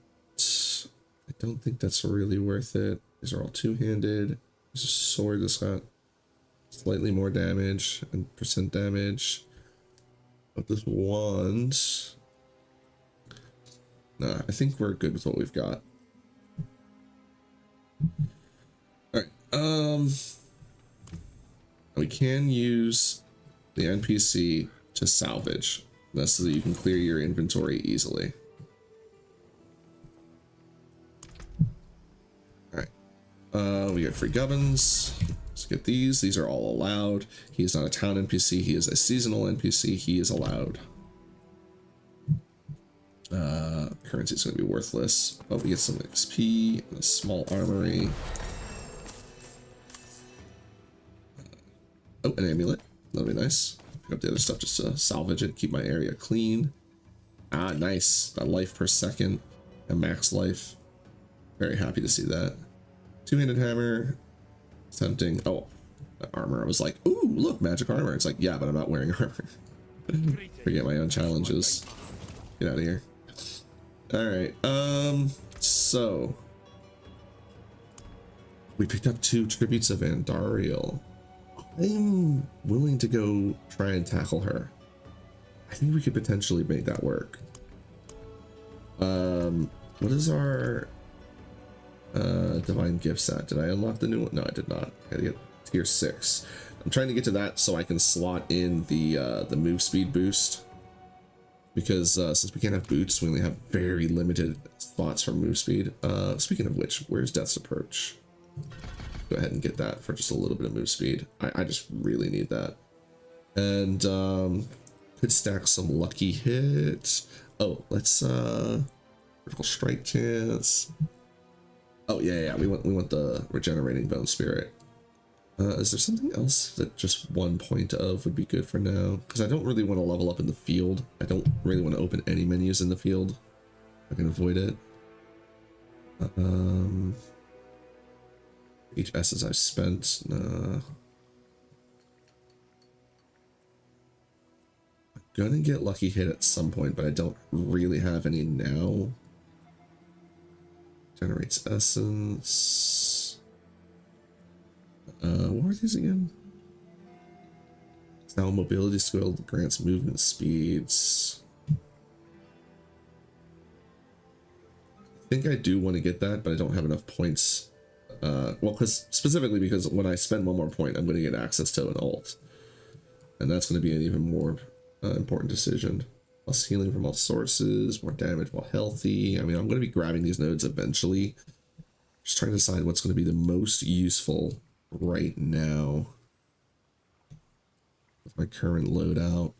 Speaker 1: I don't think that's really worth it. These are all two-handed. There's a sword that's got slightly more damage and percent damage. But this wand, nah, I think we're good with what we've got. All right. We can use the NPC to salvage. That's so that you can clear your inventory easily. All right. We get free gubbins. Let's get these. These are all allowed. He is not a town NPC. He is a seasonal NPC. He is allowed. Currency is going to be worthless, but we get some XP and a small armory. Oh, an amulet. That'll be nice. Pick up the other stuff just to salvage it, keep my area clean. Ah, nice. That life per second and max life. Very happy to see that. Two-handed hammer. Tempting. Oh, armor. I was like, ooh, look, magic armor. It's like, yeah, but I'm not wearing armor. Forget my own challenges. Get out of here. All right. So we picked up 2 tributes of Andariel. I'm willing to go try and tackle her. I think we could potentially make that work. What is our divine gifts at? Did I unlock the new one? No, I did not. I gotta get tier 6. I'm trying to get to that so I can slot in the move speed boost, because since we can't have boots, we only have very limited spots for move speed. Speaking of which, where's Death's Approach? Go ahead and get that for just a little bit of move speed. I just really need that. And could stack some lucky hits. Oh, let's critical strike chance. Oh yeah, we want the regenerating bone spirit. Is there something else that just 1 point of would be good for now? Because I don't really want to level up in the field. I don't really want to open any menus in the field. I can avoid it. Hcssf I've spent. I'm gonna get lucky hit at some point, but I don't really have any now. Generates essence. What are these again? Now mobility skill grants movement speeds. I think I do want to get that, but I don't have enough points. Well, specifically because when I spend 1 more point, I'm going to get access to an ult, and that's going to be an even more important decision. Plus healing from all sources, more damage while healthy. I mean, I'm going to be grabbing these nodes eventually. Just trying to decide what's going to be the most useful right now with my current loadout.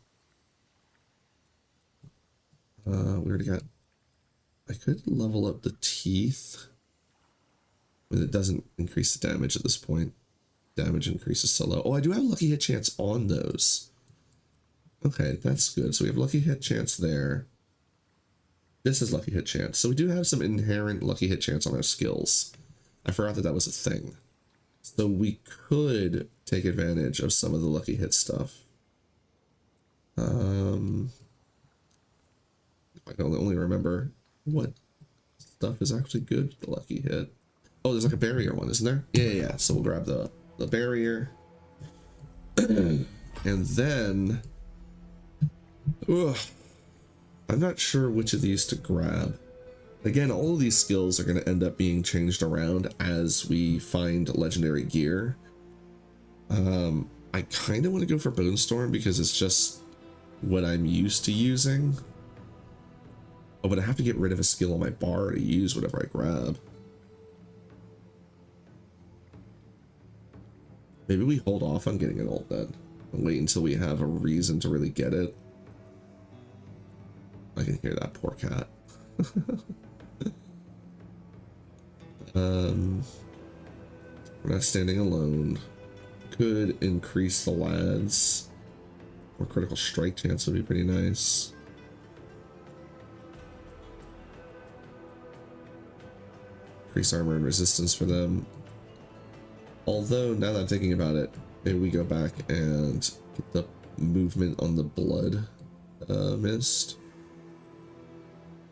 Speaker 1: We already got. I could level up the teeth. I mean, it doesn't increase the damage at this point. Damage increases so low. Oh, I do have lucky hit chance on those. Okay, that's good. So we have lucky hit chance there. This is lucky hit chance. So we do have some inherent lucky hit chance on our skills. I forgot that that was a thing. So we could take advantage of some of the lucky hit stuff. I can only remember what stuff is actually good for the lucky hit. Oh, there's like a barrier one, isn't there? Yeah. So we'll grab the barrier. And then... Ugh, I'm not sure which of these to grab. Again, all of these skills are going to end up being changed around as we find legendary gear. I kind of want to go for Bone Storm because it's just what I'm used to using. Oh, but I have to get rid of a skill on my bar to use whatever I grab. Maybe we hold off on getting an ult then and wait until we have a reason to really get it. I can hear that poor cat. We're not standing alone. Could increase the lads. Or critical strike chance would be pretty nice. increase armor and resistance for them. Although, now that I'm thinking about it, maybe we go back and get the movement on the blood mist.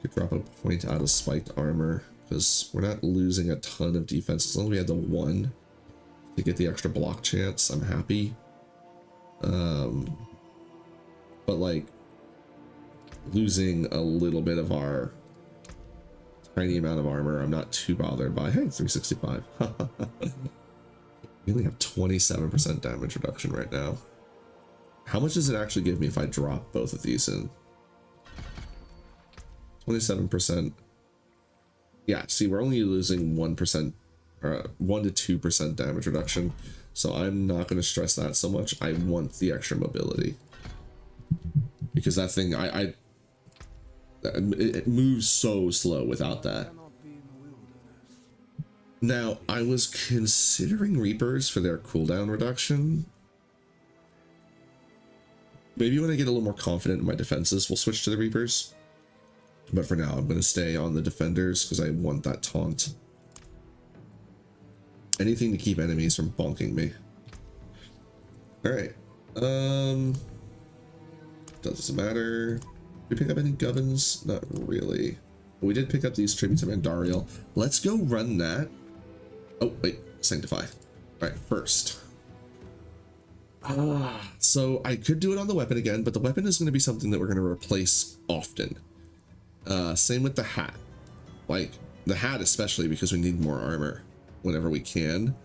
Speaker 1: Could drop a point out of spiked armor, because we're not losing a ton of defense. As long as we had the 1 to get the extra block chance, I'm happy. But like, losing a little bit of our tiny amount of armor, I'm not too bothered by. Hey, 365. We only have 27% damage reduction right now. How much does it actually give me if I drop both of these in? 27%. Yeah, see, we're only losing 1%, 1 to 2% damage reduction. So I'm not going to stress that so much. I want the extra mobility. Because that thing, it moves so slow without that. Now, I was considering Reapers for their cooldown reduction. Maybe when I get a little more confident in my defenses, we'll switch to the Reapers. But for now, I'm going to stay on the Defenders because I want that taunt. Anything to keep enemies from bonking me. Alright. Doesn't matter. Did we pick up any gubbins? Not really. But we did pick up these tributes of Andariel. Let's go run that. Oh, wait. Sanctify. Alright, first. So I could do it on the weapon again, but the weapon is going to be something that we're going to replace often. Same with the hat. Like, the hat especially, because we need more armor whenever we can.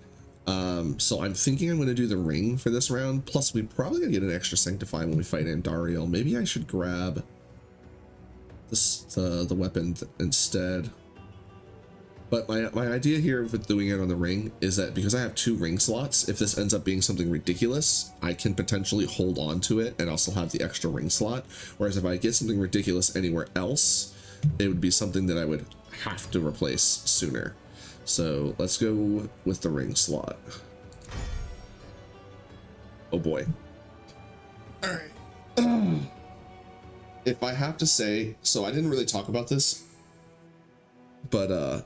Speaker 1: So I'm thinking I'm going to do the ring for this round. Plus, we probably going to get an extra Sanctify when we fight Andariel. Maybe I should grab this, the weapon instead. But my idea here with doing it on the ring is that because I have 2 ring slots, if this ends up being something ridiculous, I can potentially hold on to it and also have the extra ring slot. Whereas if I get something ridiculous anywhere else, it would be something that I would have to replace sooner. So let's go with the ring slot. Oh boy. All right. If I have to say, so I didn't really talk about this, but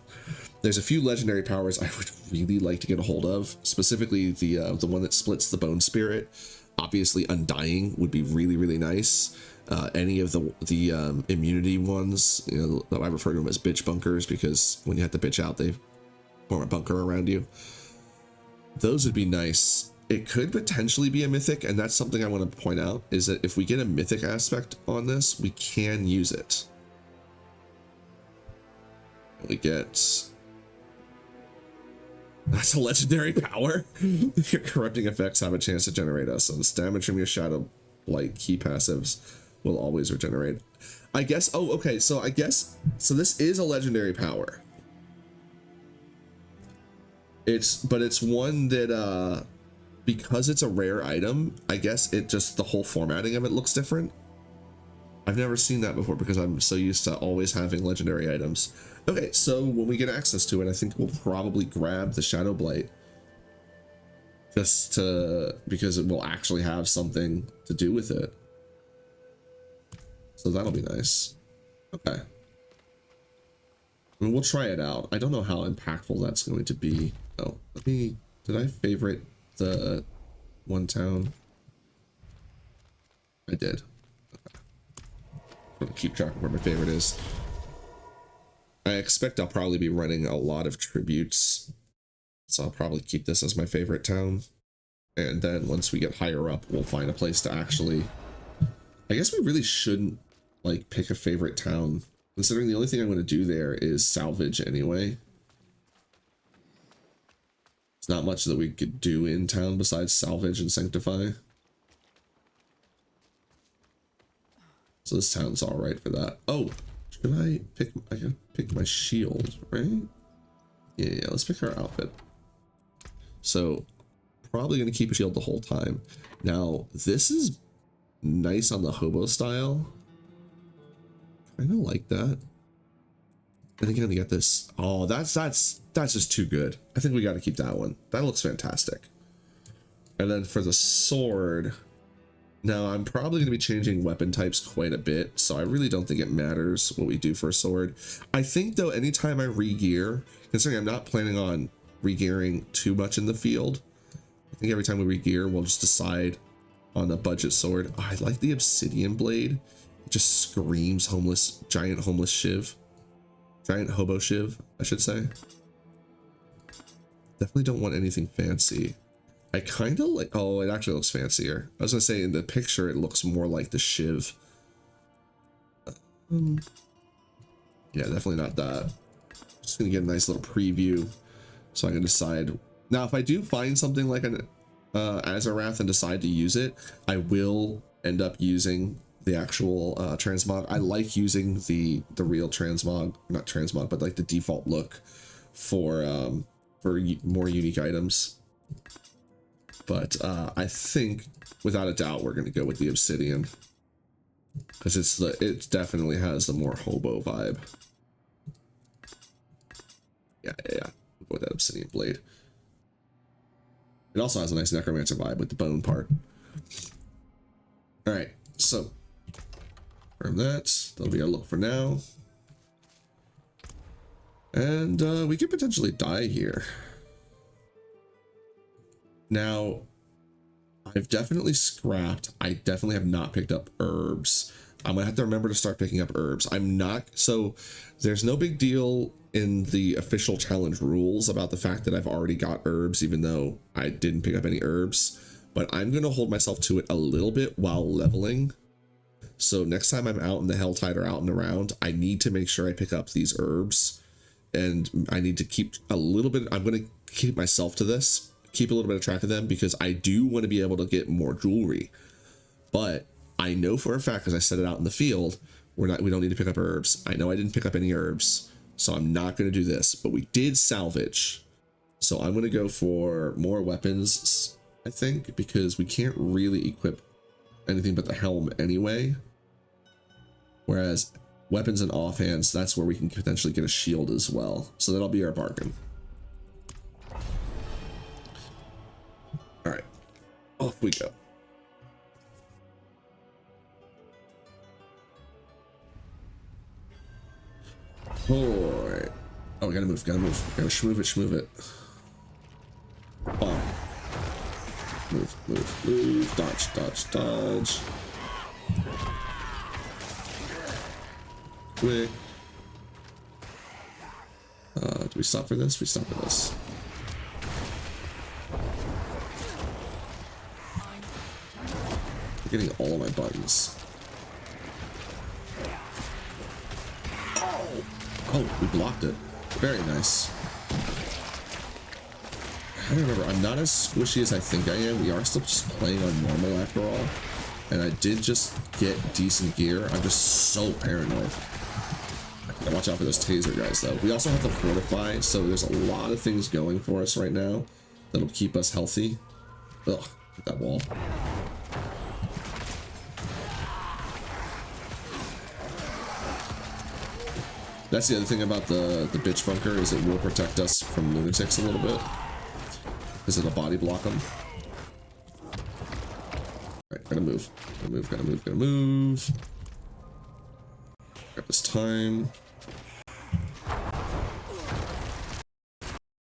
Speaker 1: there's a few legendary powers I would really like to get a hold of. Specifically, the one that splits the bone spirit. Obviously, Undying would be really, really nice. Any of the immunity ones, you know, I refer to them as bitch bunkers because when you have to bitch out, they form a bunker around you. Those would be nice. It could potentially be a mythic, and that's something I want to point out, is that if we get a mythic aspect on this, we can use it. We get... That's a legendary power. Your corrupting effects have a chance to generate essence. Damage from your shadow blight key passives will always regenerate. I guess... Oh, okay. So I guess... So this is a legendary power. But it's one that... because it's a rare item, I guess it just... The whole formatting of it looks different. I've never seen that before because I'm so used to always having legendary items. Okay, so when we get access to it, I think we'll probably grab the Shadow Blight. Just to... because it will actually have something to do with it. So that'll be nice. Okay. I mean, we'll try it out. I don't know how impactful that's going to be. Oh, let me... Did I favorite the one town? I did. Okay. I'm gonna keep track of where my favorite is. I expect I'll probably be running a lot of tributes, so I'll probably keep this as my favorite town. And then once we get higher up, we'll find a place to actually... I guess we really shouldn't, like, pick a favorite town, considering the only thing I'm going to do there is salvage anyway. There's not much that we could do in town besides salvage and sanctify. So this town's alright for that. Oh, should I pick... I gotta pick my shield, right? Yeah, let's pick our outfit. So, probably going to keep a shield the whole time. Now, this is nice on the hobo style. I don't like that. I think I'm gonna get this. Oh, that's just too good. I think we got to keep that one. That looks fantastic. And then for the sword, Now, I'm probably going to be changing weapon types quite a bit, so I really don't think it matters what we do for a sword. I think, though, anytime I re-gear, considering I'm not planning on re-gearing too much in the field, I think every time we re-gear, we'll just decide on a budget sword. Oh, I like the obsidian blade. It just screams homeless, giant homeless shiv. Giant hobo shiv, I should say. Definitely don't want anything fancy. I kind of like, oh, it actually looks fancier. I was gonna say in the picture, it looks more like the shiv. Yeah, definitely not that. Just gonna get a nice little preview so I can decide. Now, if I do find something like an Azarath and decide to use it, I will end up using the actual transmog. I like using the real transmog, not transmog, but like the default look for more unique items. But I think, without a doubt, we're going to go with the obsidian because it definitely has the more hobo vibe. Yeah. We'll go with that obsidian blade. It also has a nice necromancer vibe with the bone part. All right, so from that, that'll be our look for now. And we could potentially die here. Now, I've definitely scrapped. I definitely have not picked up herbs. I'm gonna have to remember to start picking up herbs. I'm not, so there's no big deal in the official challenge rules about the fact that I've already got herbs, even though I didn't pick up any herbs, but I'm gonna hold myself to it a little bit while leveling. So next time I'm out in the Helltide or out and around, I need to make sure I pick up these herbs, and I need to keep a little bit, I'm gonna keep myself to this, keep a little bit of track of them, because I do want to be able to get more jewelry. But I know for a fact, because I set it out in the field, we don't need to pick up herbs. I know I didn't pick up any herbs, so I'm not going to do this, but we did salvage. So I'm going to go for more weapons, I think, because we can't really equip anything but the helm anyway. Whereas weapons and offhands, that's where we can potentially get a shield as well. So that'll be our bargain. All right, off we go. All right. Oh, we gotta move, gotta shmove it. Bomb. Move, dodge. Quick. Do we stop for this? We stop for this. I'm getting all of my buttons. Oh, we blocked it. Very nice. I don't remember. I'm not as squishy as I think I am. We are still just playing on normal after all. And I did just get decent gear. I'm just so paranoid. I gotta watch out for those taser guys, though. We also have to fortify, so there's a lot of things going for us right now that'll keep us healthy. Ugh, hit that wall. That's the other thing about the bitch bunker, is it will protect us from lunatics a little bit, because it'll body block them. Alright, gotta move. Grab this time.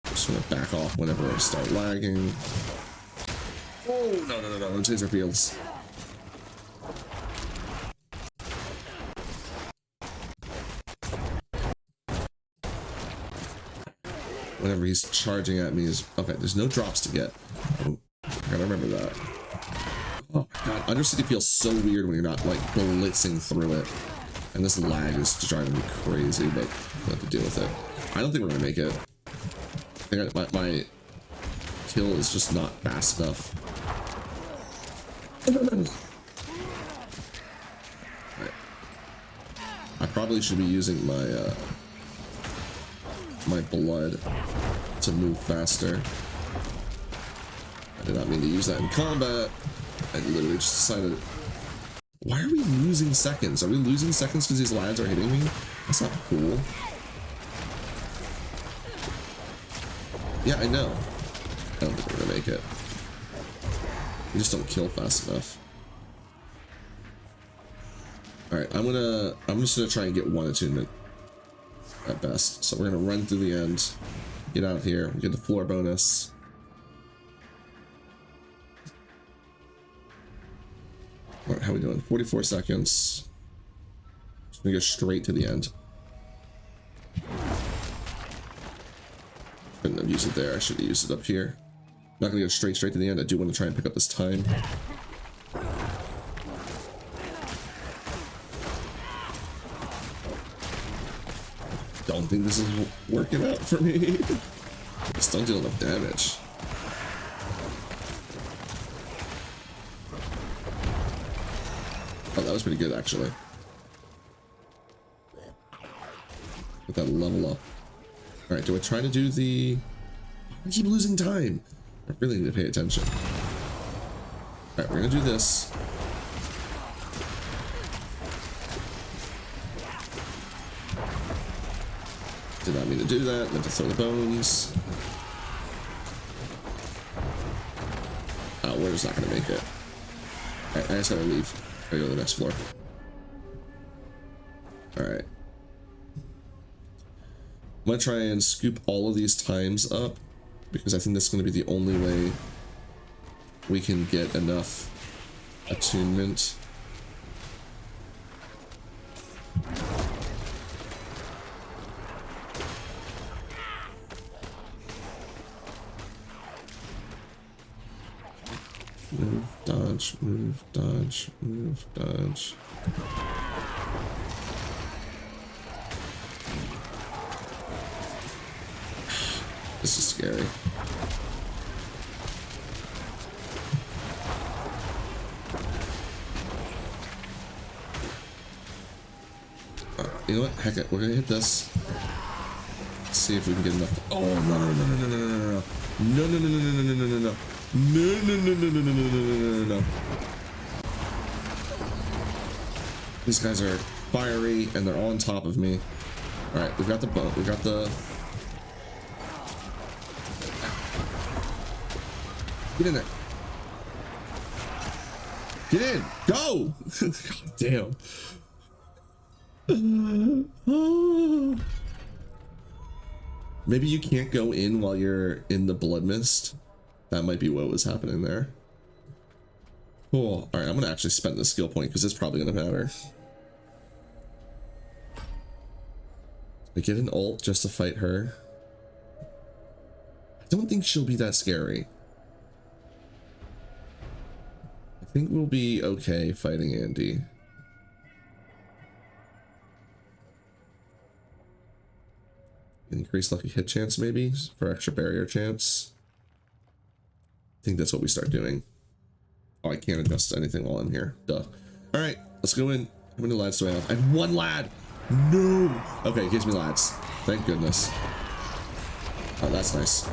Speaker 1: Just gonna back off whenever I start lagging. Oh, no, taser fields. Whenever he's charging at me is... Okay, there's no drops to get. Oh, I gotta remember that. Oh my god, Undercity feels so weird when you're not, like, blitzing through it. And this lag is driving me crazy, but I have to deal with it. I don't think we're gonna make it. I think my kill is just not fast enough. Right. I probably should be using my my blood to move faster. I did not mean to use that in combat. I literally just decided... Why are we losing seconds? Are we losing seconds because these lads are hitting me? That's not cool. Yeah, I know. I don't think we're gonna make it. We just don't kill fast enough. All right, I'm just gonna try and get one attunement at best. So we're gonna run through the end, get out of here, get the floor bonus. All right, how we doing? 44 seconds. Just gonna go straight to the end. Couldn't have used it there. I should have used it up here. Not gonna go straight to the end. I do want to try and pick up this time. Don't think this is working out for me. Just don't deal enough damage. Oh, that was pretty good actually. Get that level up. All right, do I try to do the... I keep losing time. I really need to pay attention. All right, we're gonna do this. Did not mean to do that. Meant to throw the bones. Oh, we're just not gonna make it. All right, I just gotta leave. I go to the next floor. All right. I'm gonna try and scoop all of these times up because I think that's gonna be the only way we can get enough attunement. Move, dodge, move, dodge, move, dodge. This is scary. You know what? Heck it. We're gonna hit this. See if we can get enough. Oh no no no no no no no no no no no no no no no no. No, no, no, no, no, no, no, no, no, no. These guys are fiery and they're all on top of me. Alright, we've got the boat. We got the... Get in there. Get in. Go! God damn. Maybe you can't go in while you're in the blood mist. That might be what was happening there. Cool. All right, I'm gonna actually spend the skill point because it's probably gonna matter. I get an ult just to fight her. I don't think she'll be that scary. I think we'll be okay fighting Andy. Increase lucky hit chance maybe for extra barrier chance. I think that's what we start doing. Oh, I can't adjust anything while I'm here. Duh. All right, let's go in. How many lads do I have? I have one lad. No. Okay, it gives me lads. Thank goodness. Oh, that's nice.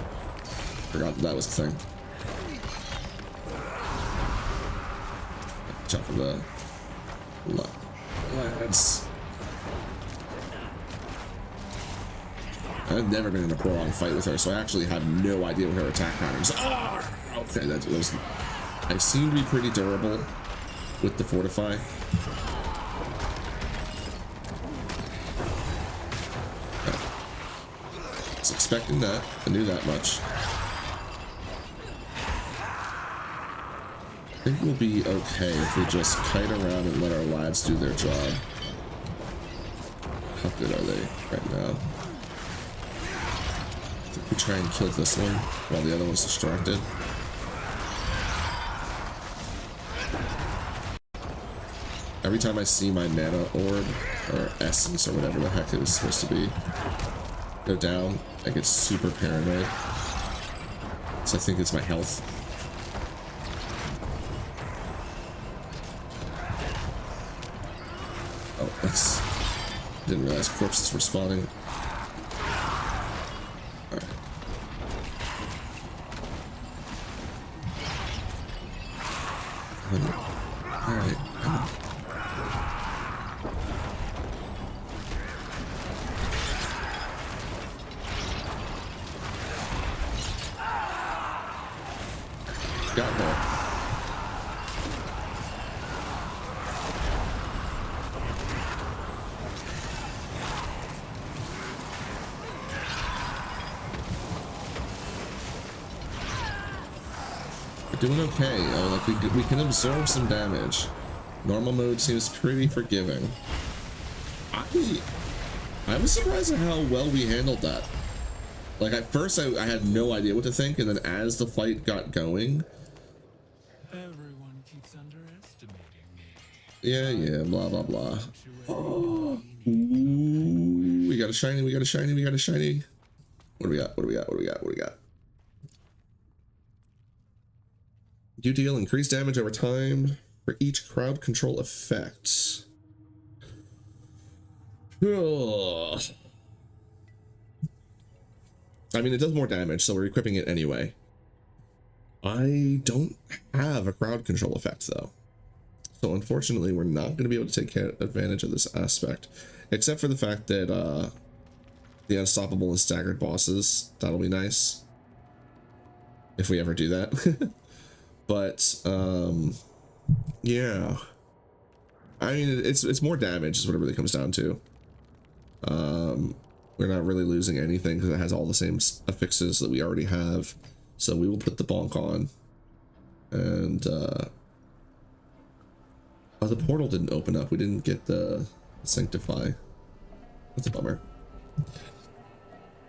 Speaker 1: Forgot that was the thing. Jump for the lads. I've never been in a prolonged fight with her, so I actually have no idea what her attack patterns are. Okay, that was... I seem to be pretty durable with the fortify. Okay. I was expecting that. I knew that much. I think we'll be okay if we just kite around and let our lads do their job. How good are they right now? I think we try and kill this one while the other one's distracted. Every time I see my mana orb, or essence, or whatever the heck it was supposed to be, go down, I get super paranoid. So I think it's my health. Oh, that's... Didn't realize corpses were spawning. Alright. Alright. Got her. doing okay. Like we can absorb some damage. Normal mode seems pretty forgiving. I was surprised at how well we handled that. Like at first I had no idea what to think, and then as the fight got going,
Speaker 3: everyone keeps underestimating me.
Speaker 1: yeah, blah blah blah. Oh, ooh, we got a shiny, we got a shiny, we got a shiny. What do we got? What do we got? What do we got? What do we got? You deal increased damage over time for each crowd control effect. Ugh. I mean, it does more damage, so we're equipping it anyway. I don't have a crowd control effect, though. So unfortunately, we're not going to be able to take advantage of this aspect. Except for the fact that the unstoppable and staggered bosses, that'll be nice. If we ever do that. But, yeah. I mean, it's more damage is what it really comes down to. We're not really losing anything because it has all the same affixes that we already have. So we will put the bonk on. And, oh, the portal didn't open up. We didn't get the sanctify. That's a bummer.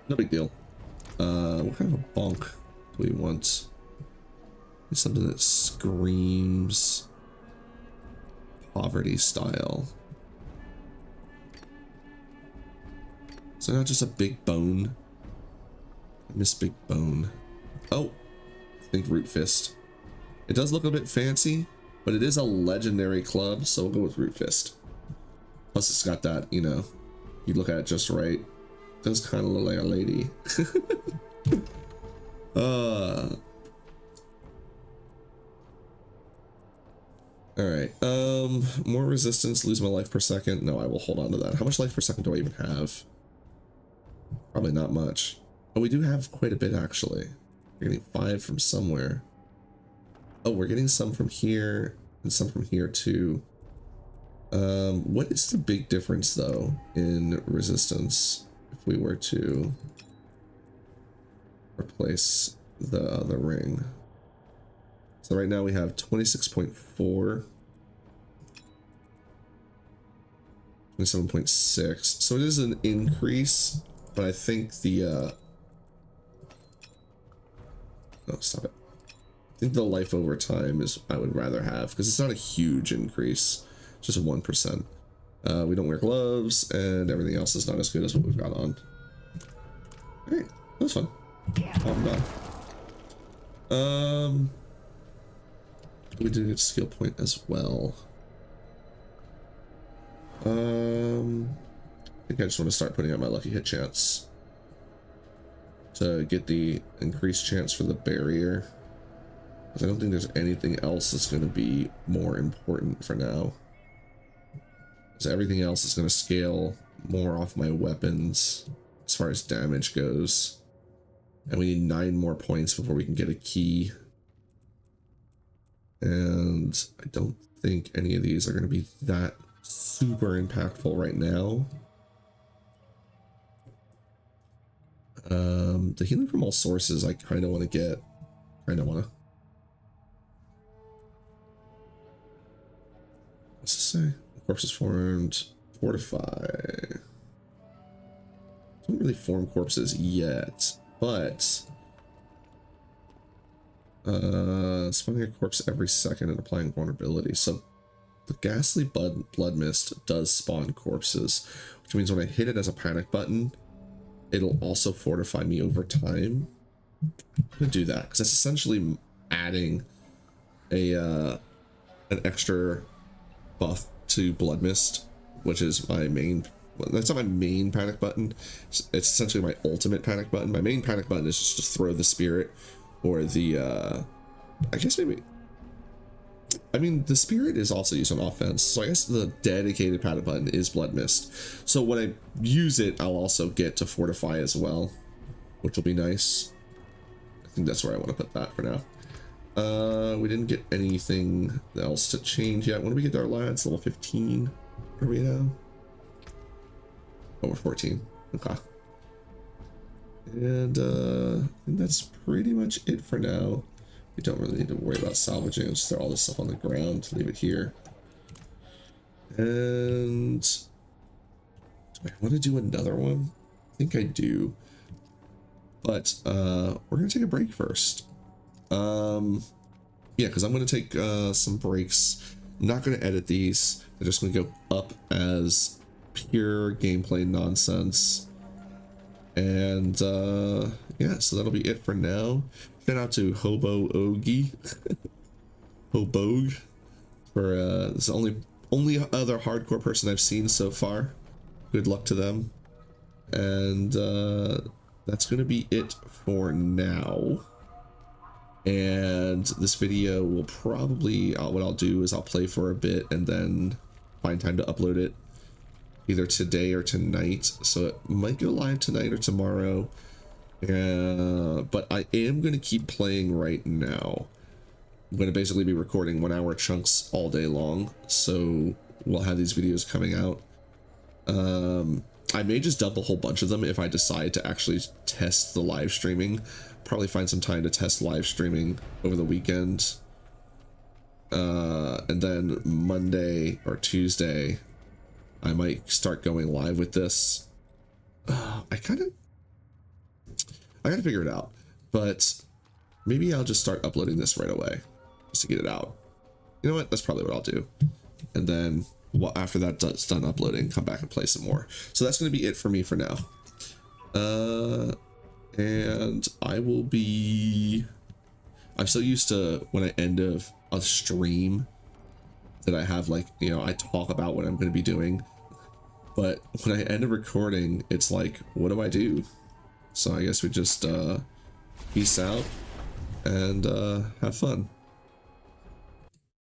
Speaker 1: No big deal. What kind of a bonk do we want? Something that screams poverty style. So not just a big bone. I miss big bone. Oh, I think root fist. It does look a bit fancy, but it is a legendary club, so we'll go with root fist. Plus it's got that, you know, you look at it just right. It does kind of look like a lady. Alright, more resistance, lose my life per second. No, I will hold on to that. How much life per second do I even have? Probably not much. Oh, we do have quite a bit, actually. We're getting 5 from somewhere. Oh, we're getting some from here, and some from here, too. What is the big difference, though, in resistance if we were to replace the other ring? So right now we have 26.4, 27.6. So it is an increase, but I think the oh, stop it. I think the life over time is I would rather have, because it's not a huge increase, just a 1%. We don't wear gloves, and everything else is not as good as what we've got on. All right, that was fun. Oh, I'm done. We did get a skill point as well. I think I just want to start putting out my lucky hit chance to get the increased chance for the barrier. I don't think there's anything else that's going to be more important for now. So everything else is going to scale more off my weapons as far as damage goes. And we need 9 more points before we can get a key. And I don't think any of these are going to be that super impactful right now. The healing from all sources I kind of want to get. What's this say? Corpses formed. Fortify. Don't really form corpses yet, but spawning a corpse every second and applying vulnerability. So the ghastly blood mist does spawn corpses, which means when I hit it as a panic button, it'll also fortify me over time. I'm gonna do that because that's essentially adding a an extra buff to blood mist, which is my main. Well, that's not my main panic button. It's essentially my ultimate panic button. My main panic button is just to throw the spirit or the I guess maybe, I mean, the spirit is also used on offense, so I guess the dedicated panic button is blood mist. So when I use it, I'll also get to fortify as well, which will be nice. I think that's where I want to put that for now. We didn't get anything else to change yet. When do we get our lads? Level 15. Where are we now? Oh, we're 14. Okay. And I think that's pretty much it for now. We don't really need to worry about salvaging. Just throw all this stuff on the ground, leave it here. And do I want to do another one? I think I do. But we're gonna take a break first. Yeah, because I'm gonna take some breaks. I'm not gonna edit these. I'm just gonna go up as pure gameplay nonsense. And yeah, so that'll be it for now. Shout out to Hobo Ogie. Hobog for this is the only other hardcore person I've seen so far. Good luck to them. And that's gonna be it for now. And this video will probably what I'll do is I'll play for a bit and then find time to upload it either today or tonight. So it might go live tonight or tomorrow. But I am going to keep playing right now. I'm going to basically be recording 1 hour chunks all day long. So we'll have these videos coming out. I may just dump a whole bunch of them if I decide to actually test the live streaming. Probably find some time to test live streaming over the weekend. And then Monday or Tuesday, I might start going live with this. I gotta figure it out, but maybe I'll just start uploading this right away just to get it out. You know what? That's probably what I'll do. And then after that's done uploading, come back and play some more. So that's going to be it for me for now. And I'm so used to when I end of a stream that I have, like, you know, I talk about what I'm going to be doing. But when I end a recording, it's like, what do I do? So I guess we just peace out and have fun.